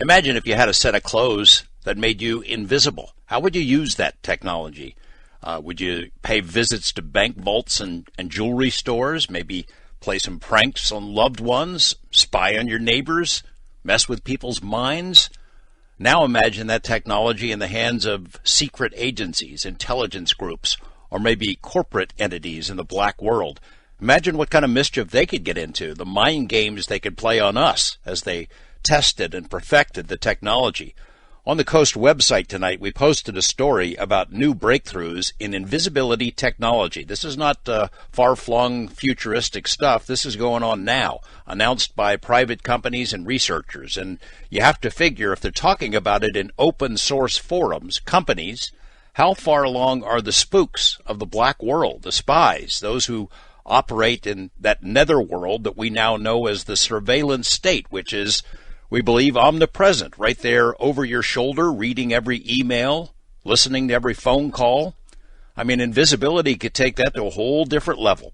Imagine if you had a set of clothes that made you invisible. How would you use that technology? Would you pay visits to bank vaults and jewelry stores, maybe play some pranks on loved ones, spy on your neighbors, mess with people's minds? Now imagine that technology in the hands of secret agencies, intelligence groups, or maybe corporate entities in the black world. Imagine what kind of mischief they could get into, the mind games they could play on us as they tested and perfected the technology. On the Coast website tonight, we posted a story about new breakthroughs in invisibility technology. This is not far-flung futuristic stuff. This is going on now, announced by private companies and researchers. And you have to figure, if they're talking about it in open source forums, companies, how far along are the spooks of the black world, the spies, those who operate in that nether world that we now know as the surveillance state, which is, we believe, omnipresent, right there over your shoulder, reading every email, listening to every phone call. I mean, invisibility could take that to a whole different level.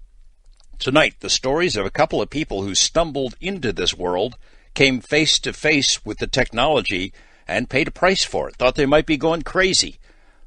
Tonight, the stories of a couple of people who stumbled into this world, came face to face with the technology, and paid a price for it, thought they might be going crazy.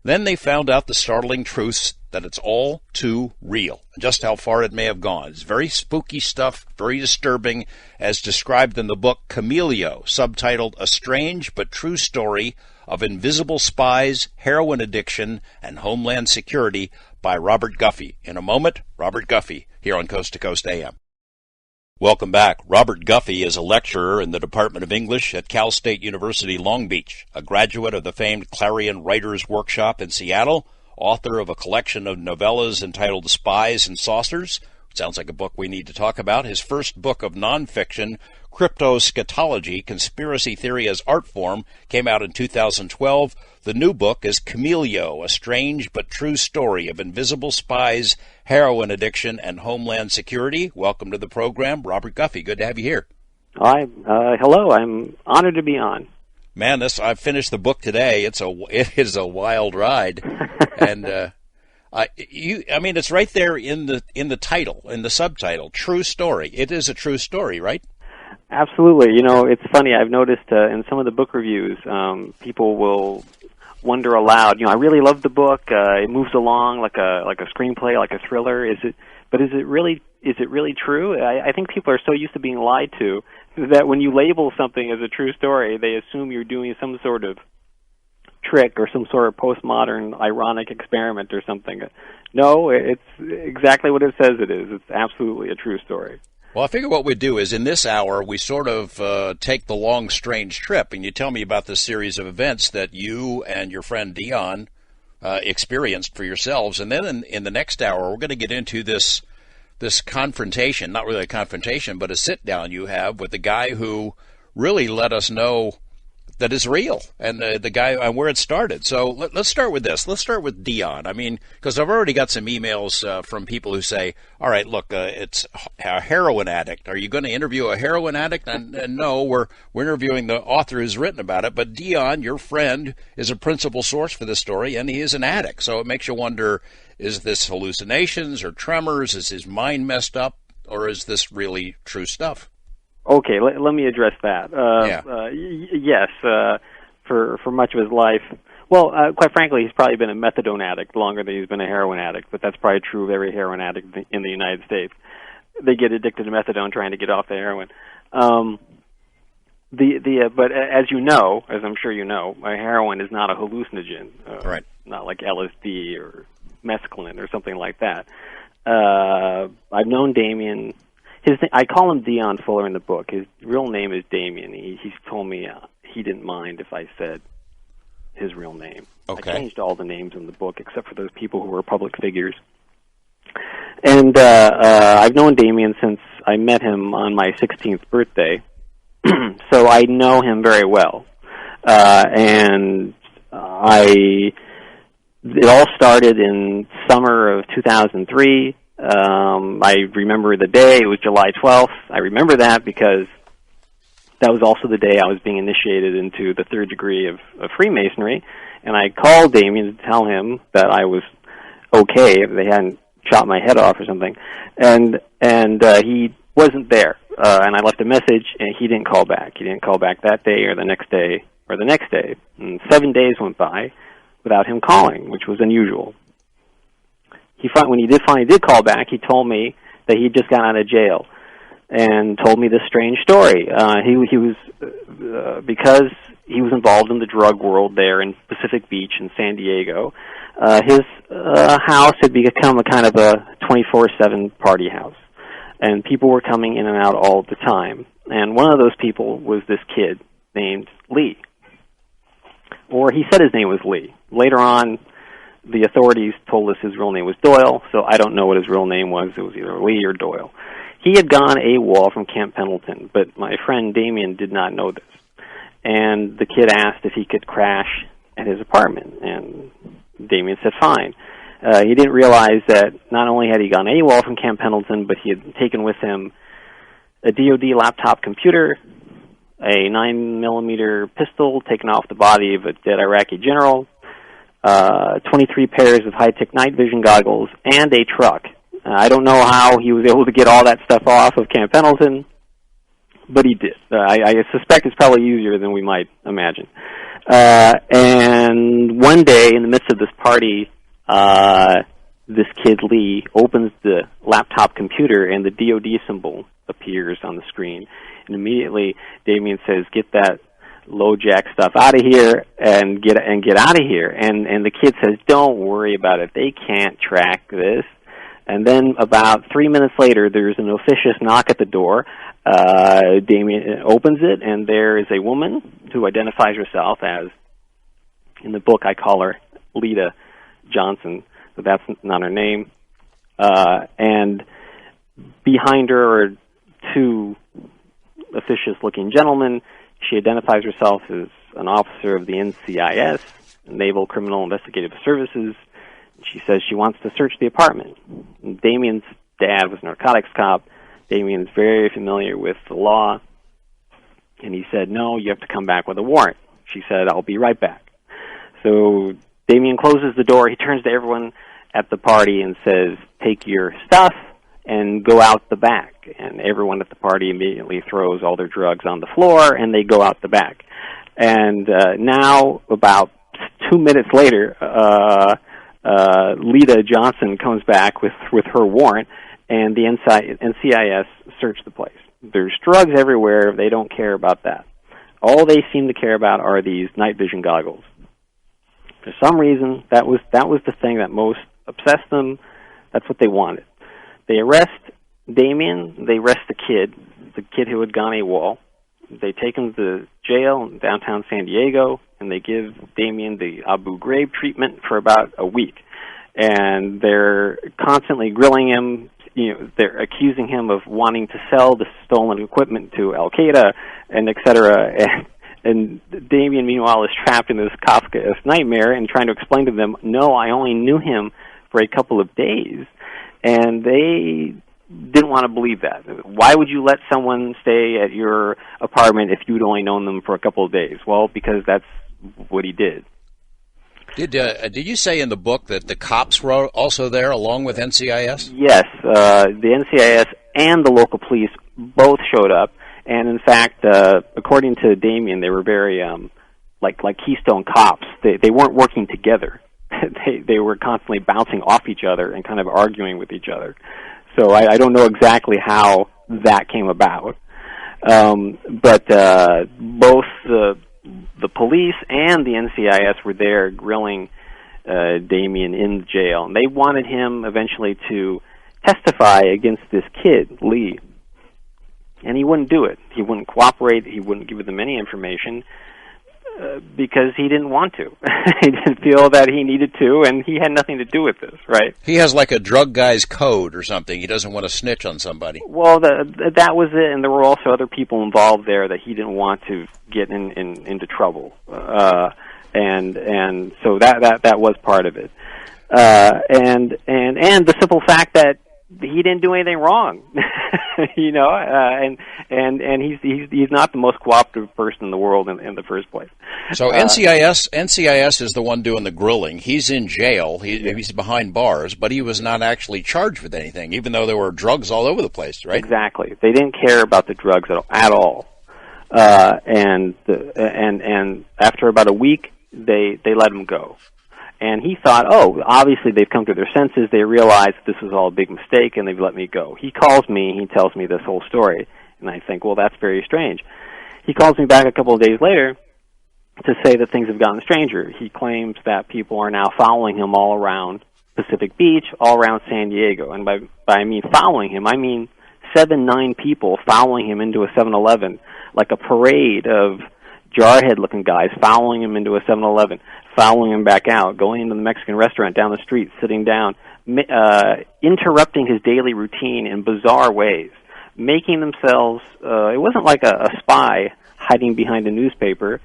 Then they found out the startling truths that it's all too real, and just how far it may have gone. It's very spooky stuff, very disturbing, as described in the book Camelio, subtitled A Strange But True Story of Invisible Spies, Heroin Addiction, and Homeland Security by Robert Guffey. In a moment, Robert Guffey, here on Coast to Coast AM. Welcome back. Robert Guffey is a lecturer in the Department of English at Cal State University, Long Beach, a graduate of the famed Clarion Writers Workshop in Seattle, author of a collection of novellas entitled Spies and Saucers. Sounds like a book we need to talk about. His first book of nonfiction, Cryptoschatology, Conspiracy Theory as Art Form, came out in 2012. The new book is Camelio, A Strange But True Story of Invisible Spies, Heroin Addiction, and Homeland Security. Welcome to the program, Robert Guffey. Good to have you here. Hello. I'm honored to be on. Man, I've finished the book today. It is a wild ride, and it's right there in the title, in the subtitle, True Story. It is a true story, right? Absolutely. You know, it's funny. I've noticed in some of the book reviews, people will wonder aloud. You know, I really love the book. It moves along like a screenplay, like a thriller. Is it really true? I think people are so used to being lied to that when you label something as a true story, they assume you're doing some sort of trick or some sort of postmodern ironic experiment or something. No, it's exactly what it says it is. It's absolutely a true story. Well, I figure what we do is in this hour, we sort of take the long, strange trip, and you tell me about this series of events that you and your friend Dion experienced for yourselves. And then in the next hour, we're going to get into this confrontation, not really a confrontation, but a sit-down you have with the guy who really let us know that is real, and the guy and where it started. So let's start with this. Let's start with Dion. I mean, because I've already got some emails from people who say, all right, look, it's a heroin addict. Are you going to interview a heroin addict? And no, we're interviewing the author who's written about it. But Dion, your friend, is a principal source for this story, and he is an addict. So it makes you wonder, is this hallucinations or tremors? Is his mind messed up? Or is this really true stuff? Okay, let me address that. Yes, for much of his life. Well, quite frankly, he's probably been a methadone addict longer than he's been a heroin addict, but that's probably true of every heroin addict in the United States. They get addicted to methadone trying to get off the heroin. But as you know, as I'm sure you know, heroin is not a hallucinogen. Right. Not like LSD or mescaline or something like that. I've known Damien. I call him Dion Fuller in the book. His real name is Damien. He's told me he didn't mind if I said his real name. Okay. I changed all the names in the book except for those people who were public figures. And I've known Damien since I met him on my 16th birthday, so I know him very well. It all started in summer of 2003. I remember the day. It was July 12th. I remember that because that was also the day I was being initiated into the third degree of Freemasonry, and I called Damien to tell him that I was okay if they hadn't chopped my head off or something. And he wasn't there. And I left a message, and he didn't call back. He didn't call back that day or the next day or the next day. And 7 days went by without him calling, which was unusual. When he finally did call back, he told me that he'd just got out of jail and told me this strange story. He was because he was involved in the drug world there in Pacific Beach in San Diego. His house had become a kind of a 24/7 party house, and people were coming in and out all the time. And one of those people was this kid named Lee. Or he said his name was Lee. Later on, the authorities told us his real name was Doyle, so I don't know what his real name was. It was either Lee or Doyle. He had gone AWOL from Camp Pendleton, but my friend Damien did not know this. And the kid asked if he could crash at his apartment, and Damien said fine. He didn't realize that not only had he gone AWOL from Camp Pendleton, but he had taken with him a DoD laptop computer, a 9mm pistol taken off the body of a dead Iraqi general, 23 pairs of high-tech night vision goggles, and a truck. I don't know how he was able to get all that stuff off of Camp Pendleton, but he did. I suspect it's probably easier than we might imagine. And one day, in the midst of this party, this kid, Lee, opens the laptop computer, and the DoD symbol appears on the screen. And immediately, Damien says, "Get that low-jack stuff out of here and get out of here." And the kid says, "Don't worry about it. They can't track this." And then about 3 minutes later, there's an officious knock at the door. Damien opens it, and there is a woman who identifies herself as, in the book I call her Lita Johnson, but that's not her name. And behind her are two officious-looking gentlemen. She identifies herself as an officer of the NCIS, Naval Criminal Investigative Services. She says she wants to search the apartment. And Damien's dad was a narcotics cop. Damien's very familiar with the law. And he said, "No, you have to come back with a warrant." She said, "I'll be right back." So Damien closes the door. He turns to everyone at the party and says, "Take your stuff and go out the back." And everyone at the party immediately throws all their drugs on the floor, and they go out the back. And now, about 2 minutes later, Lita Johnson comes back with her warrant, and the NCIS search the place. There's drugs everywhere. They don't care about that. All they seem to care about are these night vision goggles. For some reason, that was the thing that most obsessed them. That's what they wanted. They arrest Damien. They arrest the kid who had gone AWOL. They take him to jail in downtown San Diego, and they give Damien the Abu Ghraib treatment for about a week. And they're constantly grilling him. They're accusing him of wanting to sell the stolen equipment to Al-Qaeda, and et cetera. And Damien, meanwhile, is trapped in this Kafkaesque nightmare and trying to explain to them, "No, I only knew him for a couple of days." And they didn't want to believe that. Why would you let someone stay at your apartment if you'd only known them for a couple of days? Well, because that's what he did. Did you say in the book that the cops were also there along with NCIS? Yes, the NCIS and the local police both showed up, and in fact, according to Damien, they were very like Keystone cops. They weren't working together. They were constantly bouncing off each other and kind of arguing with each other. So I don't know exactly how that came about, but both the police and the NCIS were there grilling Damien in jail. And they wanted him eventually to testify against this kid, Lee. And he wouldn't do it. He wouldn't cooperate. He wouldn't give them any information because he didn't want to. He didn't feel that he needed to, and he had nothing to do with this, right? He has like a drug guy's code or something. He doesn't want to snitch on somebody. Well, that was it, and there were also other people involved there that he didn't want to get into trouble, and so that was part of it, and the simple fact that he didn't do anything wrong, you know, and he's not the most cooperative person in the world in the first place. So NCIS is the one doing the grilling. He's in jail. He's behind bars, but he was not actually charged with anything, even though there were drugs all over the place, right? Exactly. They didn't care about the drugs at all. And after about a week, they let him go. And he thought, oh, obviously they've come to their senses. They realized this was all a big mistake, and they've let me go. He calls me. He tells me this whole story. And I think, well, that's very strange. He calls me back a couple of days later to say that things have gotten stranger. He claims that people are now following him all around Pacific Beach, all around San Diego. And by I mean following him, I mean 7-9 people following him into a 7-Eleven, like a parade of jarhead-looking guys following him into a 7-Eleven, following him back out, going into the Mexican restaurant down the street, sitting down, interrupting his daily routine in bizarre ways, making themselves, it wasn't like a spy hiding behind a newspaper.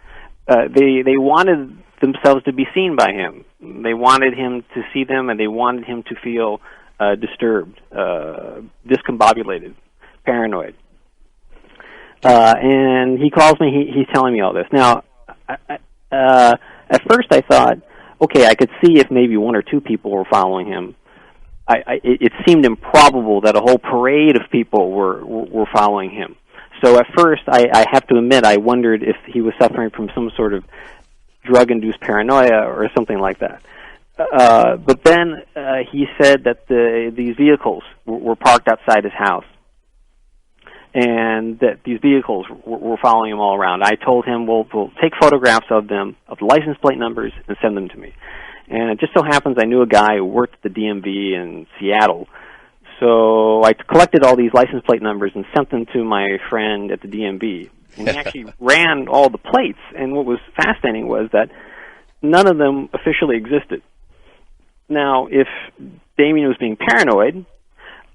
They wanted themselves to be seen by him. They wanted him to see them, and they wanted him to feel disturbed, discombobulated, paranoid. And he calls me, he's telling me all this. Now, at first I thought, okay, I could see if maybe 1 or 2 people were following him. It seemed improbable that a whole parade of people were following him. So at first, I have to admit, I wondered if he was suffering from some sort of drug-induced paranoia or something like that. But then he said that these vehicles were parked outside his house, and that these vehicles were following him all around. I told him, we'll take photographs of them, of the license plate numbers, and send them to me. And it just so happens I knew a guy who worked at the DMV in Seattle. So I collected all these license plate numbers and sent them to my friend at the DMV. And he actually ran all the plates. And what was fascinating was that none of them officially existed. Now, if Damien was being paranoid,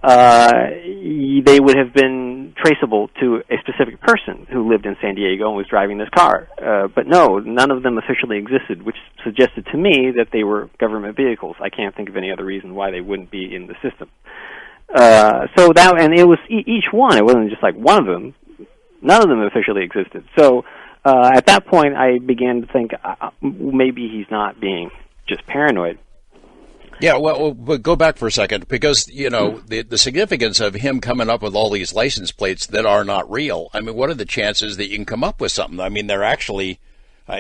they would have been traceable to a specific person who lived in San Diego and was driving this car. But no, none of them officially existed, which suggested to me that they were government vehicles. I can't think of any other reason why they wouldn't be in the system. So that, and it was each one. It wasn't just like one of them. None of them officially existed. So at that point, I began to think maybe he's not being just paranoid. Yeah, well, but go back for a second, because, you know, the significance of him coming up with all these license plates that are not real. I mean, what are the chances that you can come up with something? I mean, they're actually,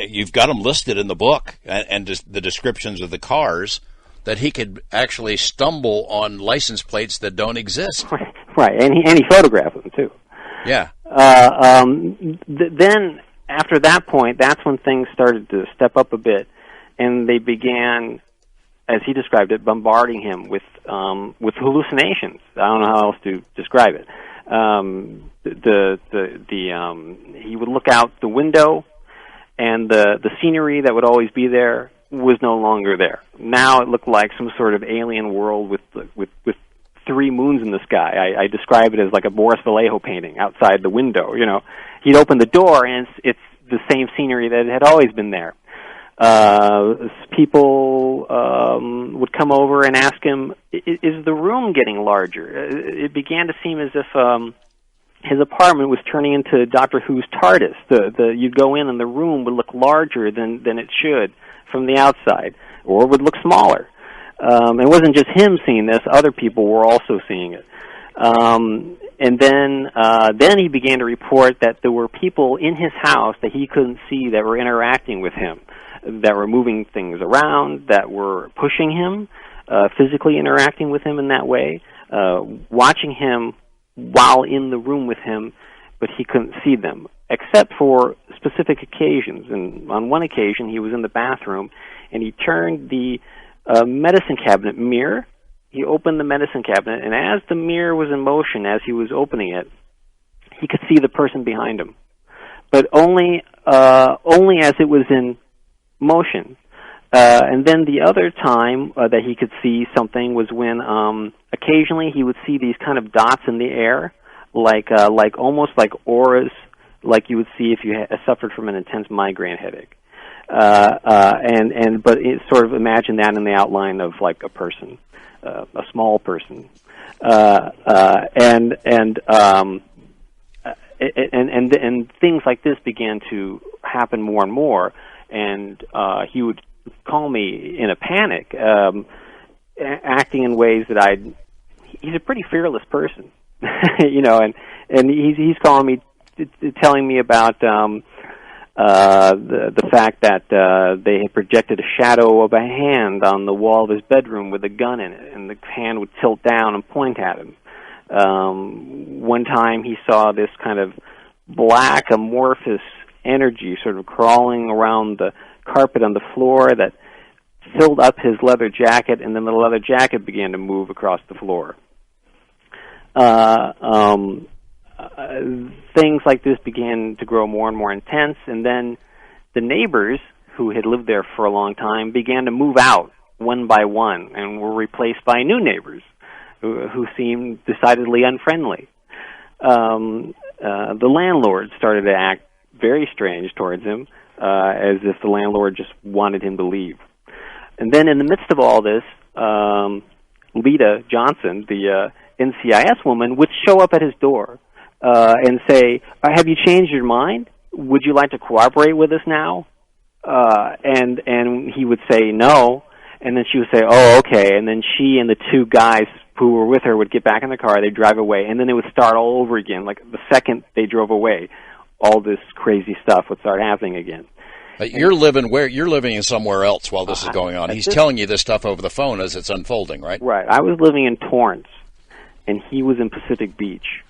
you've got them listed in the book and the descriptions of the cars, that he could actually stumble on license plates that don't exist. Right, and he photographed them, too. Yeah. Then, after that point, that's when things started to step up a bit, and they began, as he described it, bombarding him with hallucinations. I don't know how else to describe it. He would look out the window, and the scenery that would always be there was no longer there. Now it looked like some sort of alien world with 3 moons in the sky. I describe it as like a Boris Vallejo painting outside the window. You know, he'd open the door, and it's the same scenery that had always been there. People would come over and ask him, is the room getting larger? It began to seem as if his apartment was turning into Doctor Who's TARDIS. You'd go in and the room would look larger than it should from the outside, or would look smaller. It wasn't just him seeing this, other people were also seeing it. And then he began to report that there were people in his house that he couldn't see that were interacting with him, that were moving things around, that were pushing him, physically interacting with him in that way, watching him while in the room with him, but he couldn't see them, except for specific occasions. And on one occasion, he was in the bathroom, and he turned the medicine cabinet mirror. He opened the medicine cabinet, and as the mirror was in motion, as he was opening it, he could see the person behind him, but only as it was in motion. And then the other time that he could see something was when occasionally he would see these kind of dots in the air, like almost like auras, like you would see if you suffered from an intense migraine headache. But it sort of imagine that in the outline of like a person, a small person, and things like this began to happen more and more, and he would call me in a panic, acting in ways that he's a pretty fearless person, you know, and he's calling me, telling me about the fact that they had projected a shadow of a hand on the wall of his bedroom with a gun in it, and the hand would tilt down and point at him. One time he saw this kind of black amorphous energy sort of crawling around the carpet on the floor that filled up his leather jacket, and then the leather jacket began to move across the floor. Things like this began to grow more and more intense, and then the neighbors who had lived there for a long time began to move out one by one and were replaced by new neighbors who seemed decidedly unfriendly. The landlord started to act very strange towards him, as if the landlord just wanted him to leave. And then in the midst of all this, Lita Johnson, the NCIS woman, would show up at his door and say, "Have you changed your mind? Would you like to cooperate with us now?" And he would say no, and then she would say, "Oh, okay." And then she and the two guys who were with her would get back in the car, they'd drive away, and then it would start all over again. Like the second they drove away, all this crazy stuff would start happening again. You're living somewhere else while this is going on. He's telling you this stuff over the phone as it's unfolding, right? Right. I was living in Torrance, and he was in Pacific Beach.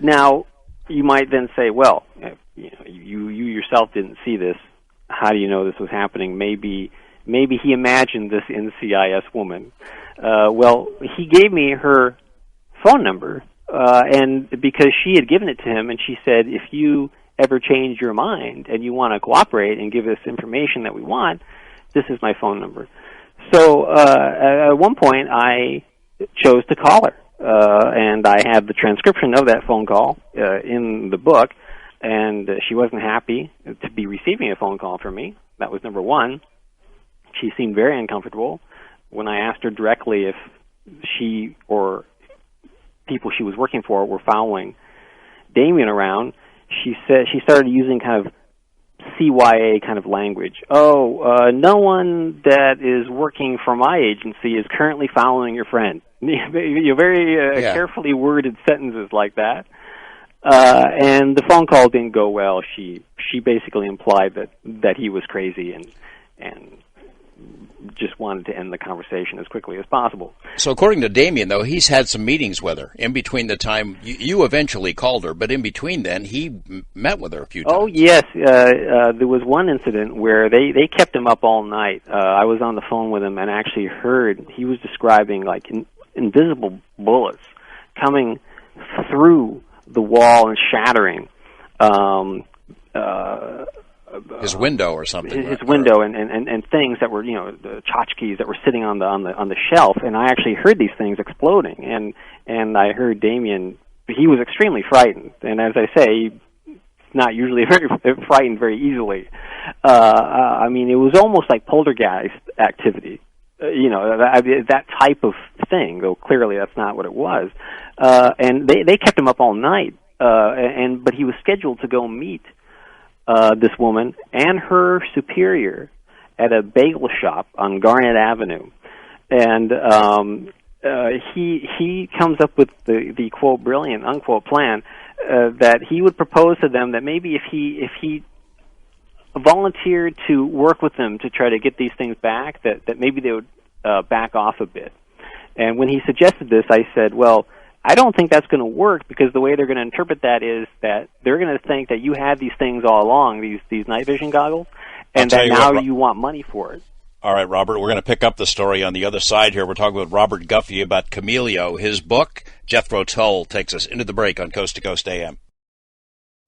Now you might then say, well, you yourself didn't see this. How do you know this was happening? Maybe he imagined this NCIS woman. Well, he gave me her phone number, and because she had given it to him, and she said, if you ever change your mind and you want to cooperate and give us information that we want, this is my phone number. So at one point, I chose to call her, and I have the transcription of that phone call in the book, and she wasn't happy to be receiving a phone call from me. That was number one. She seemed very uncomfortable. When I asked her directly if she or people she was working for were following Damien around, she said she started using kind of CYA kind of language. No one that is working for my agency is currently following your friend. Very carefully worded sentences like that. And the phone call didn't go well. She basically implied that he was crazy and just wanted to end the conversation as quickly as possible. So according to Damien, though, he's had some meetings with her in between the time you eventually called her, but in between then, he met with her a few times. Oh, yes. There was one incident where they kept him up all night. I was on the phone with him and actually heard he was describing like invisible bullets coming through the wall and shattering his window or something. His window and things that were, the tchotchkes that were sitting on the shelf, and I actually heard these things exploding, and I heard Damien. He was extremely frightened, and as I say, he's not usually very frightened very easily. I mean, it was almost like poltergeist activity. That type of thing, though clearly that's not what it was. And they kept him up all night, but he was scheduled to go meet this woman and her superior at a bagel shop on Garnet Avenue, and he comes up with the quote brilliant unquote plan that he would propose to them that maybe if he volunteered to work with them to try to get these things back, that maybe they would back off a bit. And when he suggested this, I said, well, I don't think that's going to work, because the way they're going to interpret that is that they're going to think that you had these things all along, these night vision goggles, and that now you want money for it. All right, Robert, we're going to pick up the story on the other side here. We're talking with Robert Guffey about Camelio. His book, Jethro Tull, takes us into the break on Coast to Coast AM.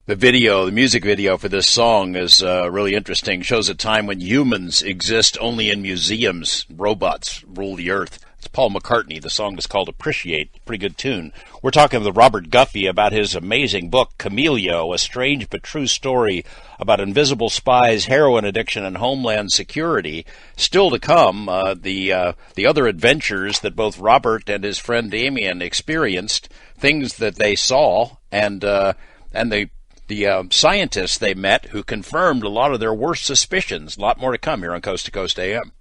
The music video for this song is really interesting. Shows a time when humans exist only in museums. Robots rule the earth. It's Paul McCartney. The song is called Appreciate. Pretty good tune. We're talking with Robert Guffey about his amazing book, Camilio, a strange but true story about invisible spies, heroin addiction, and homeland security. Still to come, the other adventures that both Robert and his friend Damien experienced, things that they saw, and the scientists they met who confirmed a lot of their worst suspicions. A lot more to come here on Coast to Coast AM.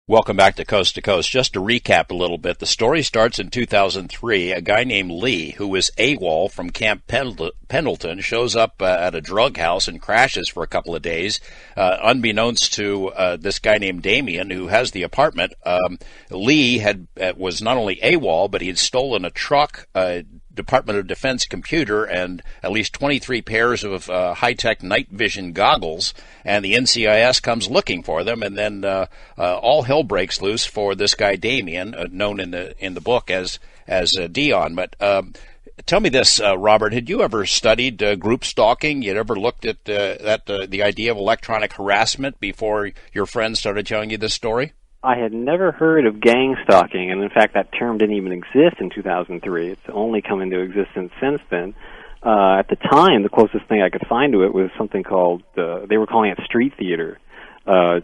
Welcome back to Coast. Just to recap a little bit, the story starts in 2003. A guy named Lee, who was AWOL from Camp Pendleton, shows up at a drug house and crashes for a couple of days. Unbeknownst to this guy named Damien, who has the apartment, Lee was not only AWOL, but he had stolen a truck, Department of Defense computer, and at least 23 pairs of high-tech night vision goggles, and the NCIS comes looking for them, and then all hell breaks loose for this guy Damien, known in the book as Dion. But tell me this, Robert, had you ever studied group stalking? You'd ever looked at the idea of electronic harassment before your friends started telling you this story? I had never heard of gangstalking, and in fact that term didn't even exist in 2003. It's only come into existence since then. At the time, the closest thing I could find to it was something called, they were calling it street theater,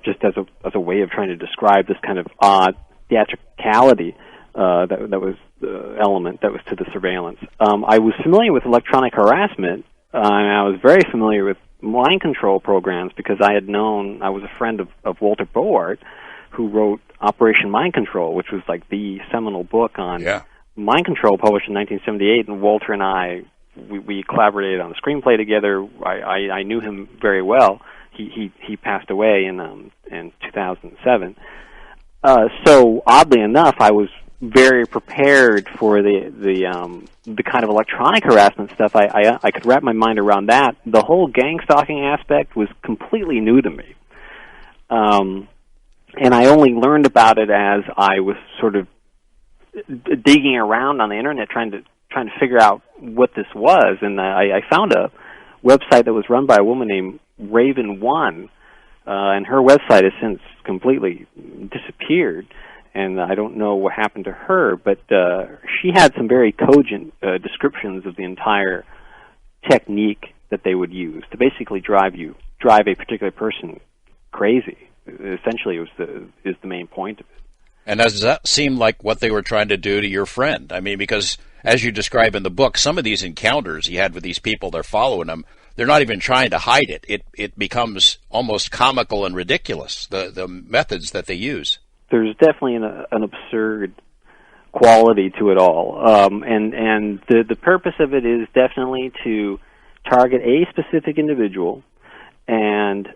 just as a way of trying to describe this kind of odd theatricality that was the element that was to the surveillance. I was familiar with electronic harassment, and I was very familiar with mind control programs because I was a friend of Walter Boart, who wrote Operation Mind Control, which was like the seminal book on mind control, published in 1978. And Walter and I, we collaborated on the screenplay together. I knew him very well. He passed away in 2007. So oddly enough, I was very prepared for the kind of electronic harassment stuff. I could wrap my mind around that. The whole gang stalking aspect was completely new to me. And I only learned about it as I was sort of digging around on the internet trying to figure out what this was. And I found a website that was run by a woman named Raven One, and her website has since completely disappeared. And I don't know what happened to her, but she had some very cogent descriptions of the entire technique that they would use to basically drive a particular person crazy. Essentially, is the main point of it. And does that seem like what they were trying to do to your friend? I mean, because as you describe in the book, some of these encounters he had with these people, they're following him. They're not even trying to hide it. It becomes almost comical and ridiculous, the methods that they use. There's definitely an absurd quality to it all. And the purpose of it is definitely to target a specific individual and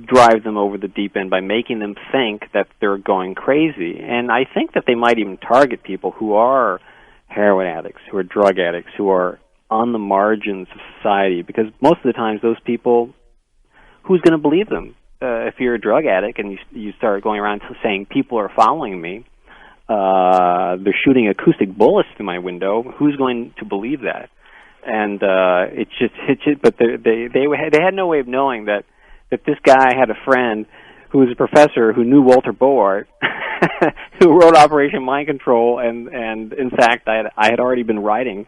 drive them over the deep end by making them think that they're going crazy. And I think that they might even target people who are heroin addicts, who are drug addicts, who are on the margins of society, because most of the times those people, who's going to believe them? If you're a drug addict and you start going around saying, people are following me, they're shooting acoustic bullets through my window, who's going to believe that? And but they had no way of knowing that this guy had a friend who was a professor who knew Walter Boart, who wrote Operation Mind Control, and in fact, I had already been writing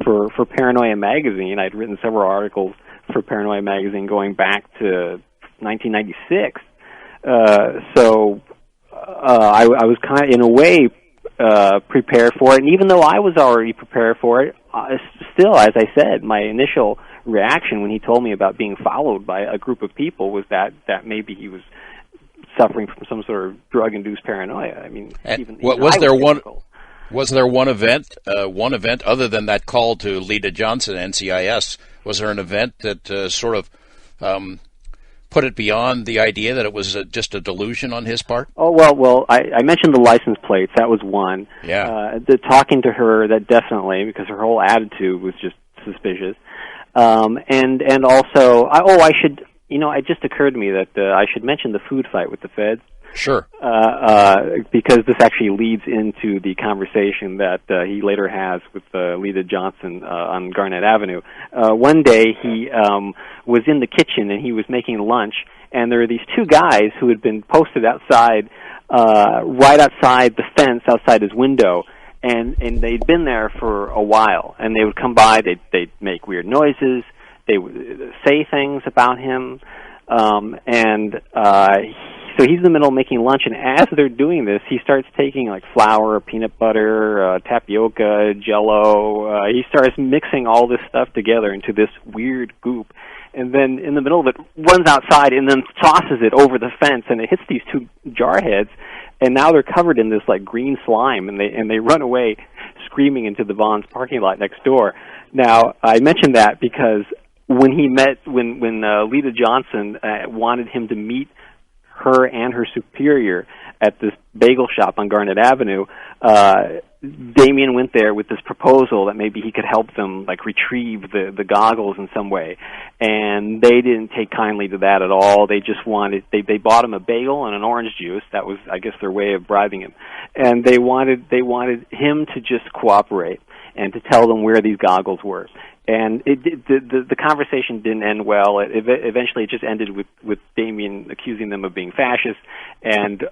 for Paranoia magazine. I'd written several articles for Paranoia magazine going back to 1996. So I was kind of, in a way, prepared for it. And even though I was already prepared for it, still, as I said, my initial reaction when he told me about being followed by a group of people was that maybe he was suffering from some sort of drug-induced paranoia. I mean, was there one event other than that call to Lita Johnson, NCIS? Was there an event that sort of put it beyond the idea that it was just a delusion on his part? Oh, well, I mentioned the license plates. That was one. Yeah. Talking to her, that definitely, because her whole attitude was just suspicious. And also, it just occurred to me that I should mention the food fight with the feds. Sure. Because this actually leads into the conversation that he later has with Lita Johnson on Garnett Avenue. One day he was in the kitchen and he was making lunch, and there were these two guys who had been posted outside right outside the fence outside his window, and they'd been there for a while, and they would come by, they'd make weird noises, they would say things about him, so he's in the middle of making lunch, and as they're doing this, he starts taking like flour, peanut butter, tapioca, Jell-O. He starts mixing all this stuff together into this weird goop, and then in the middle of it, runs outside and then tosses it over the fence, and it hits these two jarheads, and now they're covered in this like green slime, and they run away screaming into the Vons parking lot next door. Now, I mentioned that because when Lita Johnson wanted him to meet her and her superior at this bagel shop on Garnet Avenue, Damien went there with this proposal that maybe he could help them like retrieve the goggles in some way, and they didn't take kindly to that at all. They just wanted they bought him a bagel and an orange juice. That was, I guess, their way of bribing him, and they wanted him to just cooperate and to tell them where these goggles were. And the conversation didn't end well. Eventually, it just ended with Damien accusing them of being fascist, and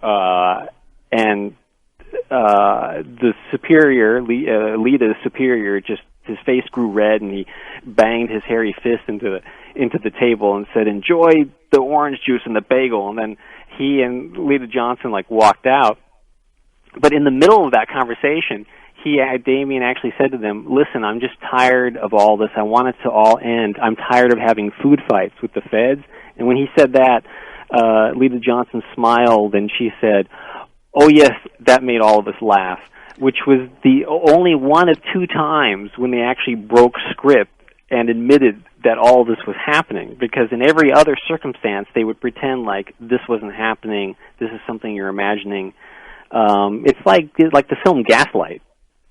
the superior, Lita's superior, just his face grew red, and he banged his hairy fist into the table and said, "Enjoy the orange juice and the bagel." And then he and Lita Johnson like walked out. But in the middle of that conversation, Damien actually said to them, "Listen, I'm just tired of all this. I want it to all end. I'm tired of having food fights with the feds." And when he said that, Lita Johnson smiled and she said, "Oh yes, that made all of us laugh," which was the only one of two times when they actually broke script and admitted that all this was happening. Because in every other circumstance, they would pretend like this wasn't happening, this is something you're imagining. It's like the film Gaslight.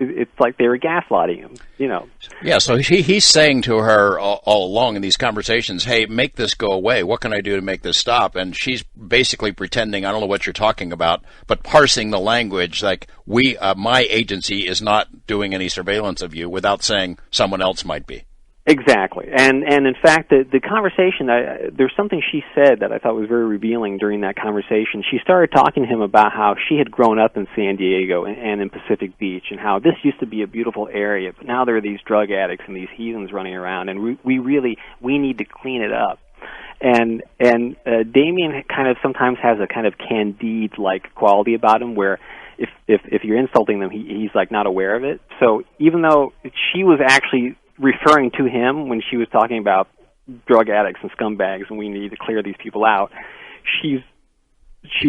It's like they were gaslighting him, you know. Yeah, so he's saying to her all along in these conversations, "Hey, make this go away. What can I do to make this stop?" And she's basically pretending, "I don't know what you're talking about," but parsing the language like, my agency is not doing any surveillance of you, without saying someone else might be. Exactly. And in fact, the conversation, there's something she said that I thought was very revealing during that conversation. She started talking to him about how she had grown up in San Diego and in Pacific Beach, and how this used to be a beautiful area, but now there are these drug addicts and these heathens running around, and we need to clean it up. And Damien kind of sometimes has a kind of Candide-like quality about him, where if you're insulting them, he's like not aware of it. So even though she was actually referring to him when she was talking about drug addicts and scumbags and we need to clear these people out, she's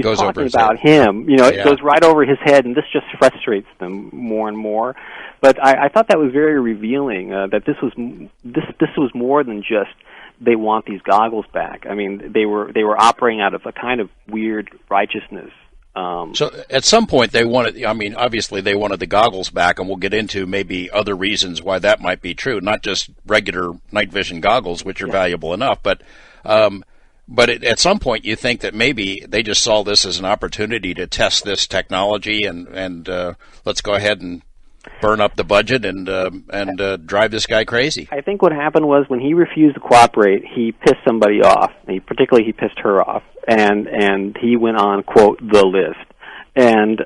talking about him. You know, It goes right over his head, and this just frustrates them more and more. But I thought that was very revealing, that this was more than just they want these goggles back. I mean, they were operating out of a kind of weird righteousness. So at some point obviously they wanted the goggles back, and we'll get into maybe other reasons why that might be true, not just regular night vision goggles, which are valuable enough, but at some point you think that maybe they just saw this as an opportunity to test this technology and let's go ahead and burn up the budget and drive this guy crazy. I think what happened was when he refused to cooperate, he pissed somebody off. Particularly, he pissed her off, and he went on, quote, the list. And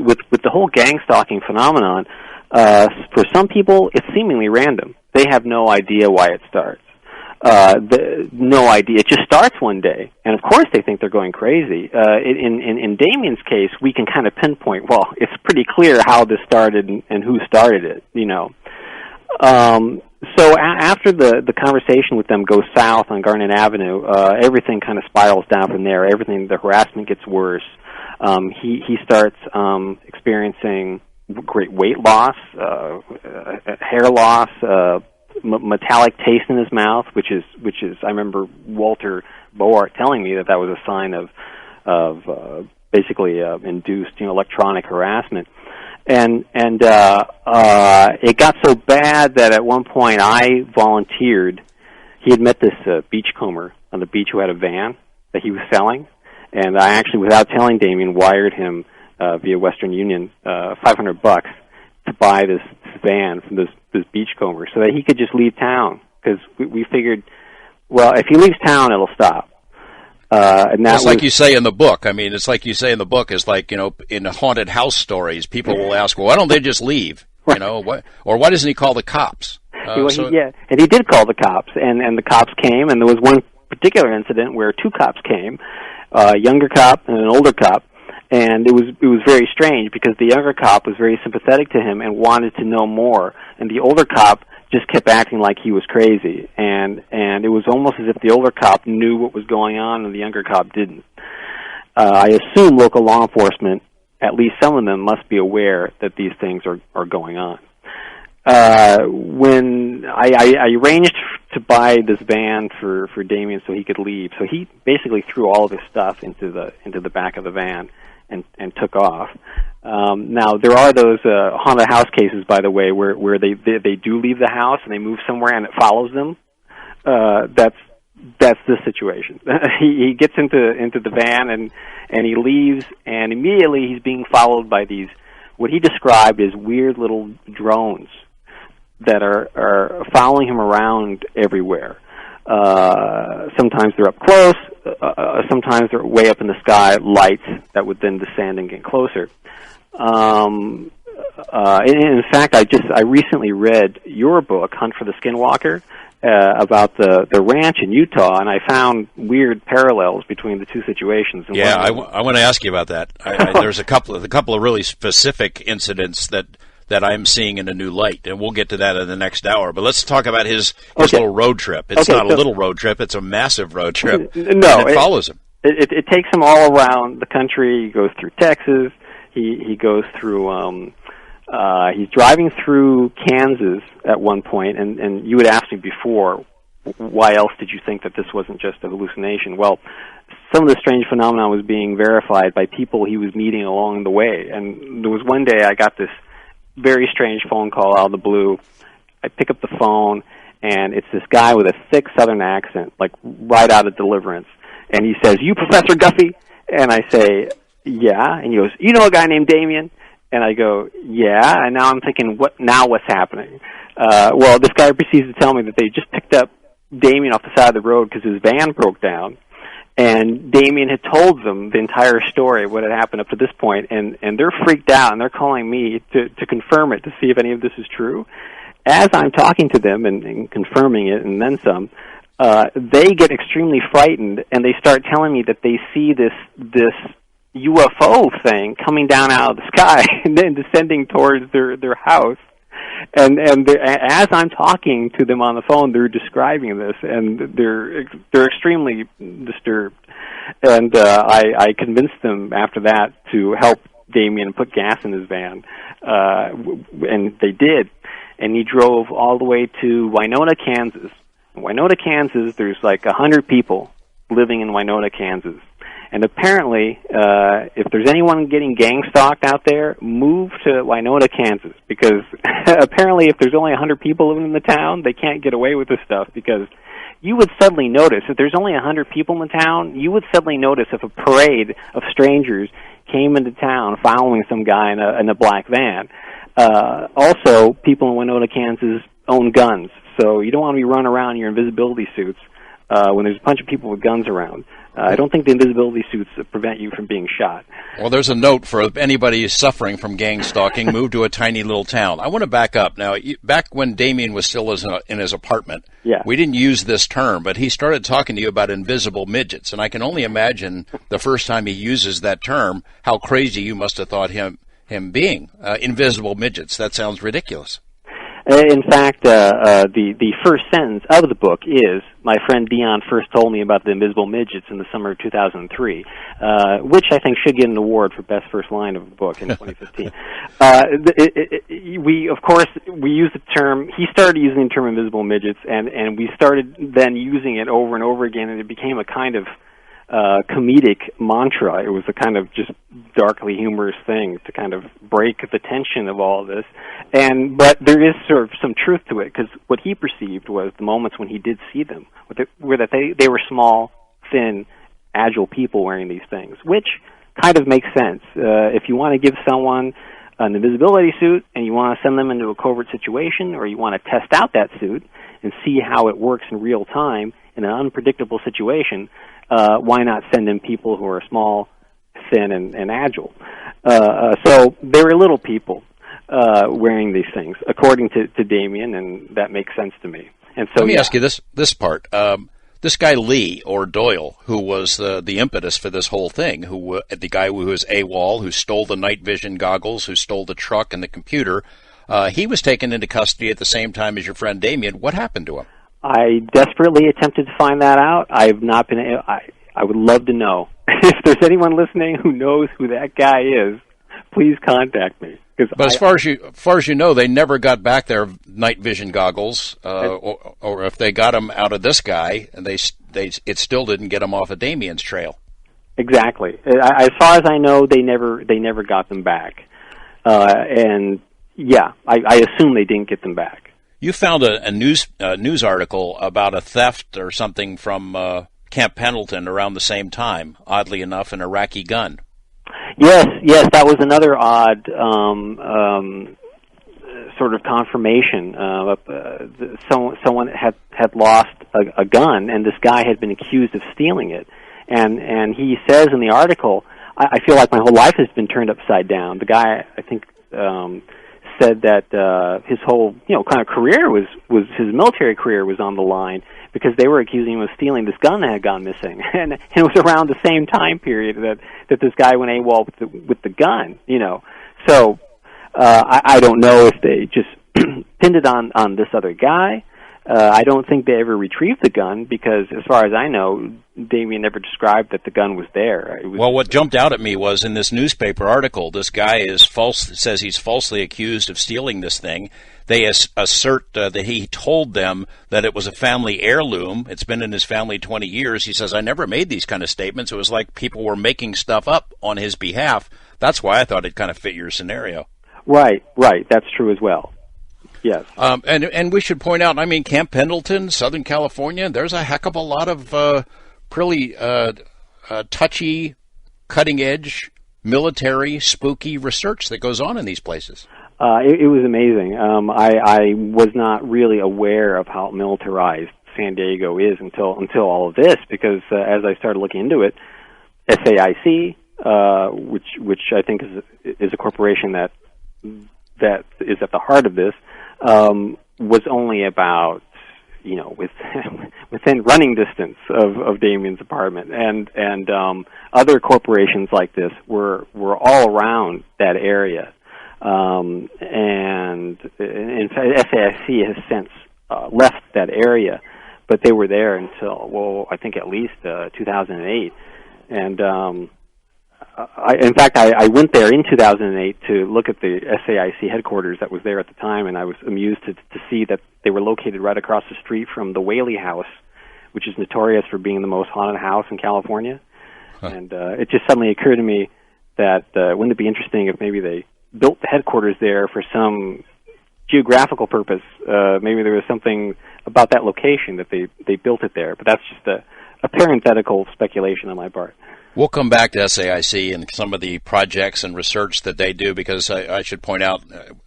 with the whole gang-stalking phenomenon, for some people, it's seemingly random. They have no idea why it starts. No idea. It just starts one day, and of course they think they're going crazy. In Damien's case, we can kind of pinpoint. Well, it's pretty clear how this started and who started it. You know. So after the conversation with them goes south on Garnet Avenue, everything kind of spirals down from there. The harassment gets worse. He starts experiencing great weight loss, hair loss. Metallic taste in his mouth, which is I remember Walter Boart telling me that was a sign of basically induced electronic harassment, and it got so bad that at one point I volunteered. He had met this beachcomber on the beach who had a van that he was selling, and I actually, without telling Damien, wired him via Western Union $500 to buy this van from this beachcomber so that he could just leave town, because we figured, well, if he leaves town, it'll stop. And that it's like you say in the book. I mean, it's like you say in the book. It's like, in haunted house stories, people will ask, well, why don't they just leave? Or why doesn't he call the cops? Yeah, and he did call the cops, and the cops came, and there was one particular incident where two cops came, a younger cop and an older cop, and it was very strange because the younger cop was very sympathetic to him and wanted to know more, and the older cop just kept acting like he was crazy, and it was almost as if the older cop knew what was going on and the younger cop didn't. I assume local law enforcement, at least some of them, must be aware that these things are going on. When I arranged to buy this van for Damien so he could leave, so he basically threw all of his stuff into the back of the van and took off. Now there are those haunted house cases, by the way, where they do leave the house and they move somewhere and it follows them. That's the situation. he gets into the van and he leaves, and immediately he's being followed by these, what he described as weird little drones that are following him around everywhere. Sometimes they're up close, sometimes they're way up in the sky, lights that would then descend and get closer. In fact, I recently read your book, Hunt for the Skinwalker, about the ranch in Utah, and I found weird parallels between the two situations. And yeah, I want to ask you about that. There's a couple of really specific incidents that I'm seeing in a new light, and we'll get to that in the next hour. But let's talk about his little road trip. It's not a little road trip; it's a massive road trip. No, it follows him. It takes him all around the country. He goes through Texas. He goes through. He's driving through Kansas at one point, and you had asked me before, why else did you think that this wasn't just a hallucination? Well, some of the strange phenomena was being verified by people he was meeting along the way. And there was one day I got this very strange phone call out of the blue. I pick up the phone, and it's this guy with a thick Southern accent, like right out of Deliverance. And he says, "You Professor Guffey?" And I say, "Yeah." And he goes, "You know a guy named Damien?" And I go, "Yeah." And now I'm thinking, what's happening? Well, this guy proceeds to tell me that they just picked up Damien off the side of the road because his van broke down. And Damien had told them the entire story, what had happened up to this point, and they're freaked out, and they're calling me to confirm it, to see if any of this is true. As I'm talking to them and confirming it, and then some, they get extremely frightened, and they start telling me that they see this UFO thing coming down out of the sky and then descending towards their house. And as I'm talking to them on the phone, they're describing this, and they're extremely disturbed. And I convinced them after that to help Damien put gas in his van, and they did. And he drove all the way to Winona, Kansas. In Winona, Kansas, there's like 100 people living in Winona, Kansas. And apparently, if there's anyone getting gang-stalked out there, move to Winona, Kansas, because apparently if there's only 100 people living in the town, they can't get away with this stuff, because you would suddenly notice, if there's only 100 people in the town, you would suddenly notice if a parade of strangers came into town following some guy in a black van. Also, people in Winona, Kansas own guns, so you don't want to be running around in your invisibility suits when there's a bunch of people with guns around. I don't think the invisibility suits prevent you from being shot. Well, there's a note for anybody suffering from gang stalking, move to a tiny little town. I want to back up. Now, back when Damien was still in his apartment, we didn't use this term, but he started talking to you about invisible midgets, and I can only imagine the first time he uses that term, how crazy you must have thought him being. Invisible midgets, that sounds ridiculous. In fact, the first sentence of the book is, my friend Dion first told me about the invisible midgets in the summer of 2003, which I think should get an award for best first line of the book in 2015. We used the term, he started using the term invisible midgets, and we started then using it over and over again, and it became a kind of comedic mantra. It was a kind of just darkly humorous thing to kind of break the tension of all of this. But there is sort of some truth to it, because what he perceived was the moments when he did see them, were that they were small, thin, agile people wearing these things, which kind of makes sense. If you want to give someone an invisibility suit and you want to send them into a covert situation, or you want to test out that suit and see how it works in real time in an unpredictable situation, why not send in people who are small, thin, and agile? So they were little people wearing these things, according to Damien, and that makes sense to me. And so, let me ask you this part. This guy Lee, or Doyle, who was the impetus for this whole thing, the guy who was AWOL, who stole the night vision goggles, who stole the truck and the computer, he was taken into custody at the same time as your friend Damien. What happened to him? I desperately attempted to find that out. I have not been. I would love to know. If there's anyone listening who knows who that guy is, please contact me. But as far as you know, they never got back their night vision goggles, or if they got them out of this guy, it still didn't get them off of Damien's trail. Exactly. As far as I know, they never got them back, and yeah, I assume they didn't get them back. You found a news article about a theft or something from Camp Pendleton around the same time. Oddly enough, an Iraqi gun. Yes, that was another odd sort of confirmation. Someone had lost a gun, and this guy had been accused of stealing it. And he says in the article, I feel like my whole life has been turned upside down. The guy, I think, said that his whole kind of career was his military career was on the line, because they were accusing him of stealing this gun that had gone missing, and it was around the same time period that this guy went AWOL with the gun. So I don't know if they just pinned it on this other guy. I don't think they ever retrieved the gun, because as far as I know, Damien never described that the gun was there. Well, what jumped out at me was in this newspaper article, this guy says he's falsely accused of stealing this thing. They assert that he told them that it was a family heirloom. It's been in his family 20 years. He says, I never made these kind of statements. It was like people were making stuff up on his behalf. That's why I thought it kind of fit your scenario. Right. That's true as well. Yes. And we should point out, Camp Pendleton, Southern California, there's a heck of a lot of really touchy, cutting-edge, military, spooky research that goes on in these places. It was amazing. I was not really aware of how militarized San Diego is until all of this, because as I started looking into it, SAIC, which I think is a corporation that is at the heart of this, was only about within running distance of Damien's apartment, and other corporations like this were all around that area. And in fact, SAIC has since left that area, but they were there until, I think at least 2008. And I went there in 2008 to look at the SAIC headquarters that was there at the time, and I was amused to see that they were located right across the street from the Whaley House, which is notorious for being the most haunted house in California. Huh. And it just suddenly occurred to me that wouldn't it be interesting if maybe they built the headquarters there for some geographical purpose. Maybe there was something about that location that they built it there, but that's just a parenthetical speculation on my part. We'll come back to SAIC and some of the projects and research that they do, because I should point out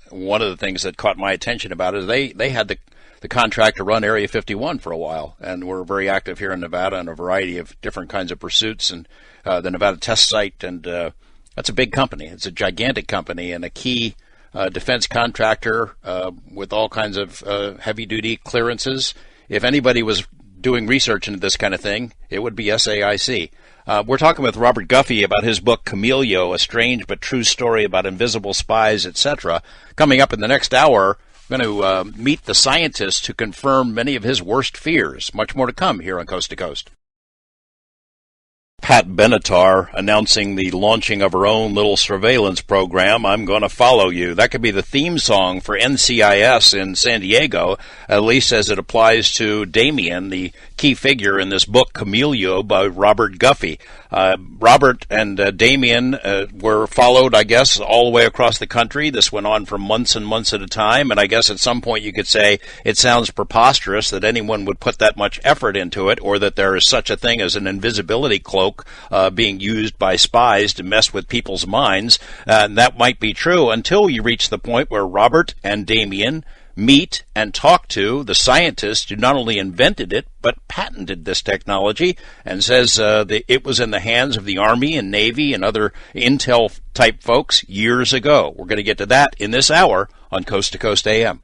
one of the things that caught my attention about it is they had the contract to run Area 51 for a while, and we're very active here in Nevada in a variety of different kinds of pursuits, and the Nevada Test Site, and that's a big company. It's a gigantic company and a key defense contractor with all kinds of heavy-duty clearances. If anybody was doing research into this kind of thing, it would be SAIC. We're talking with Robert Guffey about his book, Camilio, A Strange But True Story About Invisible Spies, etc. Coming up in the next hour, we're going to meet the scientist who confirmed many of his worst fears. Much more to come here on Coast to Coast. Pat Benatar announcing the launching of her own little surveillance program, I'm Gonna Follow You. That could be the theme song for NCIS in San Diego, at least as it applies to Damien, the key figure in this book, Camilio, by Robert Guffey. Robert and Damien were followed, I guess, all the way across the country. This went on for months and months at a time, and I guess at some point you could say it sounds preposterous that anyone would put that much effort into it, or that there is such a thing as an invisibility cloak being used by spies to mess with people's minds. And that might be true until you reach the point where Robert and Damien meet and talk to the scientist who not only invented it, but patented this technology, and says that it was in the hands of the Army and Navy and other intel-type folks years ago. We're going to get to that in this hour on Coast to Coast AM.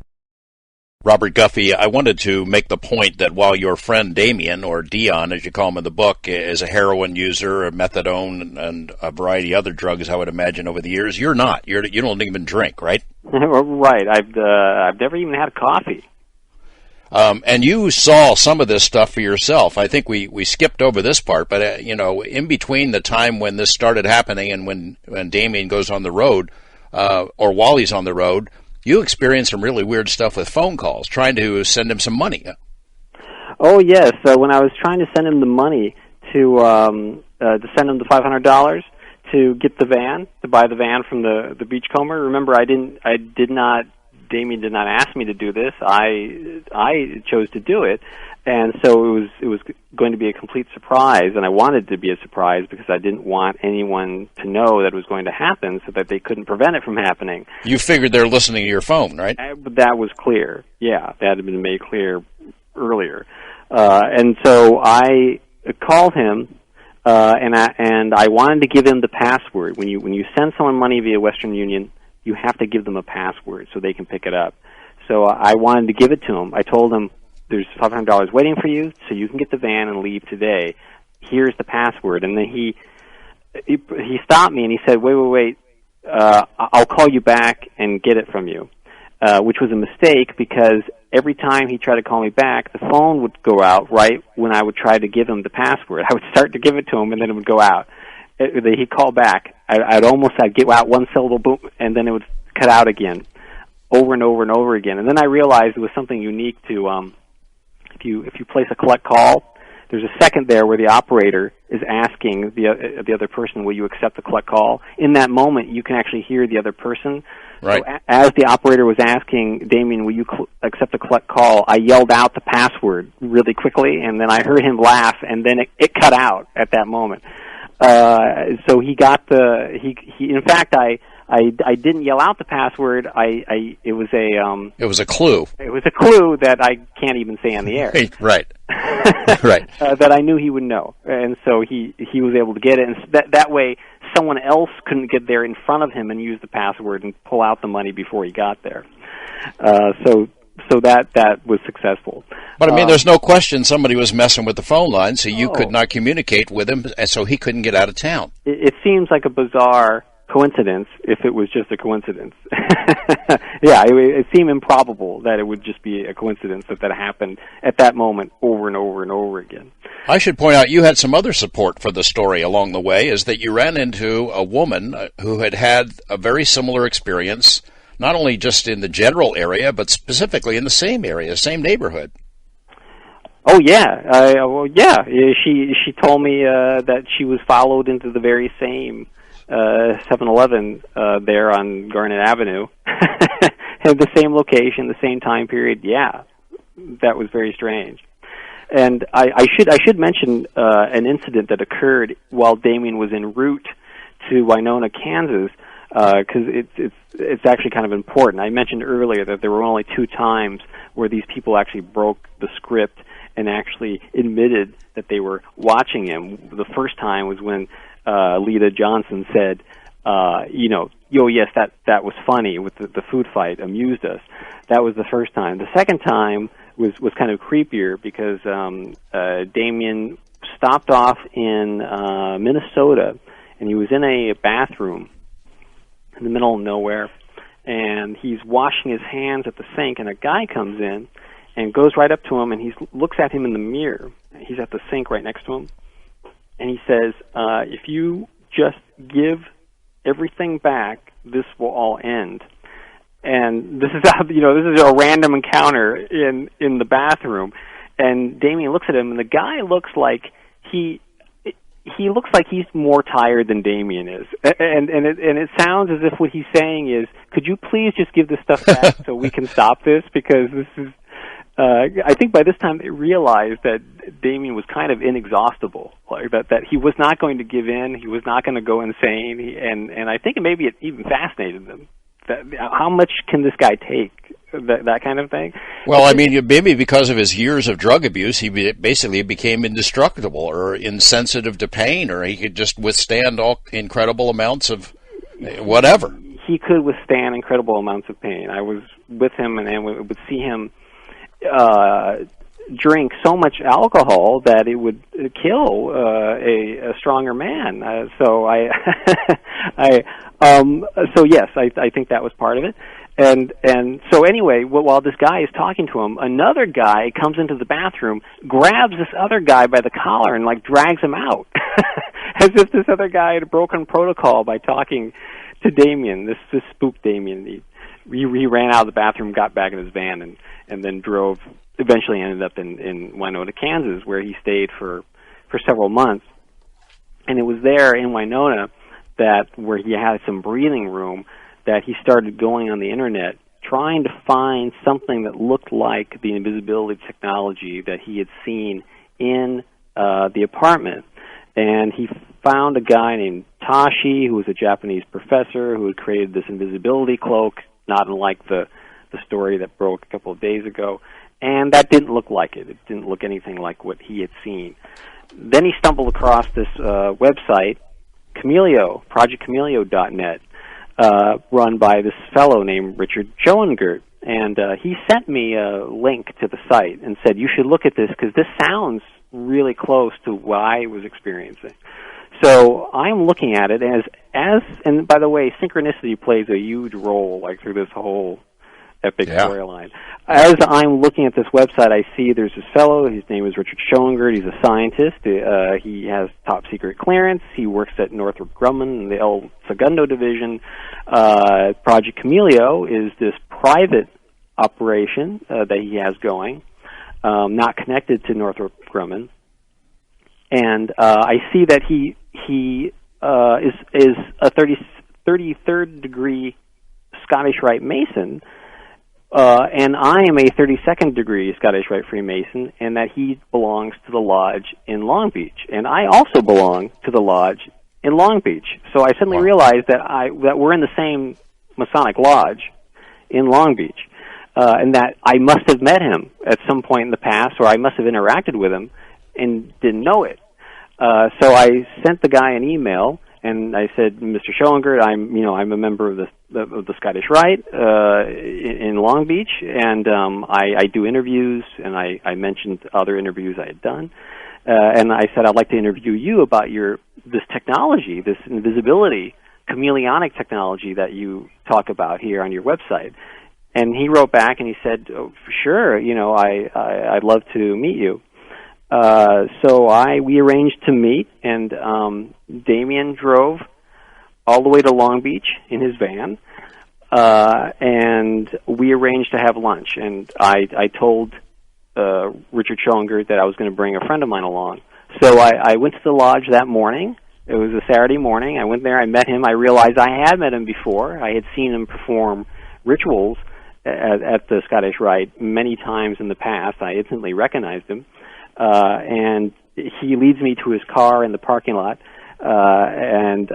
Robert Guffey, I wanted to make the point that while your friend Damien, or Dion as you call him in the book, is a heroin user, a methadone, and a variety of other drugs, I would imagine, over the years, you're not. You don't even drink, right? Right. I've never even had coffee. And you saw some of this stuff for yourself. I think we skipped over this part, but in between the time when this started happening and when Damien goes on the road, or while he's on the road, you experienced some really weird stuff with phone calls, trying to send him some money. Oh yes, when I was trying to send him the money to send him the $500 to get the van, to buy the van from the beachcomber. Remember, Damien did not ask me to do this. I chose to do it, and so it was going to be a complete surprise, and I wanted it to be a surprise because I didn't want anyone to know that it was going to happen, so that they couldn't prevent it from happening. You figured they're listening to your phone, right? That was clear. Yeah, that had been made clear earlier, and so I called him. And I wanted to give him the password. When you send someone money via Western Union, you have to give them a password so they can pick it up. So I wanted to give it to him. I told him, there's $500 waiting for you, so you can get the van and leave today. Here's the password. And then he stopped me and he said, wait, I'll call you back and get it from you, which was a mistake because every time he tried to call me back, the phone would go out right when I would try to give him the password. I would start to give it to him, and then it would go out. He'd call back. I'd get out one syllable, boom, and then it would cut out again, over and over and over again. And then I realized it was something unique to if you place a collect call, there's a second there where the operator is asking the other person, will you accept the collect call? In that moment, you can actually hear the other person. Right. So as the operator was asking, Damien, will you accept the collect call, I yelled out the password really quickly, and then I heard him laugh, and then it cut out at that moment. So he got in fact, I didn't yell out the password. It was a clue. It was a clue that I can't even say on the air. Right. Right. That I knew he would know, and so he was able to get it, and that way someone else couldn't get there in front of him and use the password and pull out the money before he got there. So that was successful. But I mean, there's no question somebody was messing with the phone line, so you could not communicate with him, and so he couldn't get out of town. It seems like a bizarre coincidence if it was just a coincidence. Yeah, it seemed improbable that it would just be a coincidence that happened at that moment over and over and over again. I should point out you had some other support for the story along the way, is that you ran into a woman who had a very similar experience, not only just in the general area, but specifically in the same area, same neighborhood. Oh yeah, She told me that she was followed into the very same 7-Eleven there on Garnet Avenue, had the same location, the same time period. Yeah, that was very strange. And I should mention an incident that occurred while Damien was en route to Winona, Kansas, because it's actually kind of important. I mentioned earlier that there were only 2 times where these people actually broke the script and actually admitted that they were watching him. The first time was when Lita Johnson said, yes, that was funny with the food fight, amused us. That was the first time. The second time was kind of creepier because Damien stopped off in Minnesota, and he was in a bathroom in the middle of nowhere, and he's washing his hands at the sink, and a guy comes in and goes right up to him, and he looks at him in the mirror. He's at the sink right next to him, and he says, if you just give everything back, this will all end. And this is this is a random encounter in the bathroom, and Damien looks at him, and the guy looks like he looks like he's more tired than Damien is, and it sounds as if what he's saying is, could you please just give this stuff back so we can stop this, because this is. I think by this time they realized that Damien was kind of inexhaustible, like that he was not going to give in, he was not going to go insane, and I think maybe it even fascinated them. That how much can this guy take? that kind of thing. Well, I mean, maybe because of his years of drug abuse, he basically became indestructible or insensitive to pain, or he could just withstand all incredible amounts of whatever. He could withstand incredible amounts of pain. I was with him, and we would see him drink so much alcohol that it would kill a stronger man. So so yes, I think that was part of it. And so anyway, while this guy is talking to him, another guy comes into the bathroom, grabs this other guy by the collar, and like drags him out, as if this other guy had broken protocol by talking to Damien. This spooked Damien. He ran out of the bathroom, got back in his van, and then drove. Eventually ended up in Winona, Kansas, where he stayed for several months. And it was there in Winona where he had some breathing room that he started going on the internet trying to find something that looked like the invisibility technology that he had seen in the apartment. And he found a guy named Tashi, who was a Japanese professor who had created this invisibility cloak, not unlike the story that broke a couple of days ago. And that didn't look like it. It didn't look anything like what he had seen. Then he stumbled across this website, projectcamelio.net, run by this fellow named Richard Schoengert. And he sent me a link to the site and said, you should look at this because this sounds really close to what I was experiencing. So I'm looking at it and by the way, synchronicity plays a huge role like through this whole epic storyline. As I'm looking at this website, I see there's this fellow. His name is Richard Schoengert. He's a scientist. He has top secret clearance. He works at Northrop Grumman in the El Segundo division. Project Camelio is this private operation that he has going, not connected to Northrop Grumman. And I see that he is a 33rd degree Scottish Rite Mason. And I am a 32nd degree Scottish Rite Freemason, and that he belongs to the lodge in Long Beach, and I also belong to the lodge in Long Beach. So I suddenly realized that we're in the same Masonic lodge in Long Beach, and that I must have met him at some point in the past, or I must have interacted with him and didn't know it. So I sent the guy an email. And I said, Mr. Schoengert, I'm a member of the Scottish Rite in Long Beach, and I do interviews, and I mentioned other interviews I had done, and I said I'd like to interview you about this technology, this invisibility, chameleonic technology that you talk about here on your website. And he wrote back and he said, oh, sure, I'd love to meet you. So we arranged to meet, and Damien drove all the way to Long Beach in his van, and we arranged to have lunch. And I told Richard Schoengert that I was going to bring a friend of mine along. So I went to the lodge that morning. It was a Saturday morning. I went there. I met him. I realized I had met him before. I had seen him perform rituals at the Scottish Rite many times in the past. I instantly recognized him. And he leads me to his car in the parking lot, and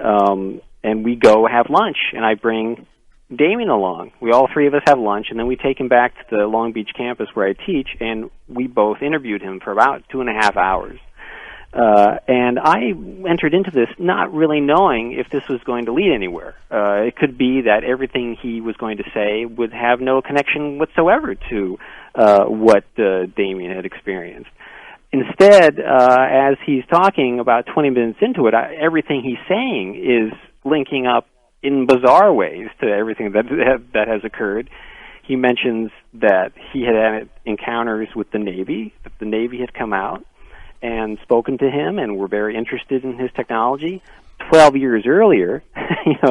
we go have lunch, and I bring Damien along. We all three of us have lunch, and then we take him back to the Long Beach campus where I teach, and we both interviewed him for about 2.5 hours. And I entered into this not really knowing if this was going to lead anywhere. It could be that everything he was going to say would have no connection whatsoever to what Damien had experienced. Instead, as he's talking about 20 minutes into it, everything he's saying is linking up in bizarre ways to everything that has occurred. He mentions that he had encounters with the Navy. The Navy had come out and spoken to him and were very interested in his technology. 12 years earlier,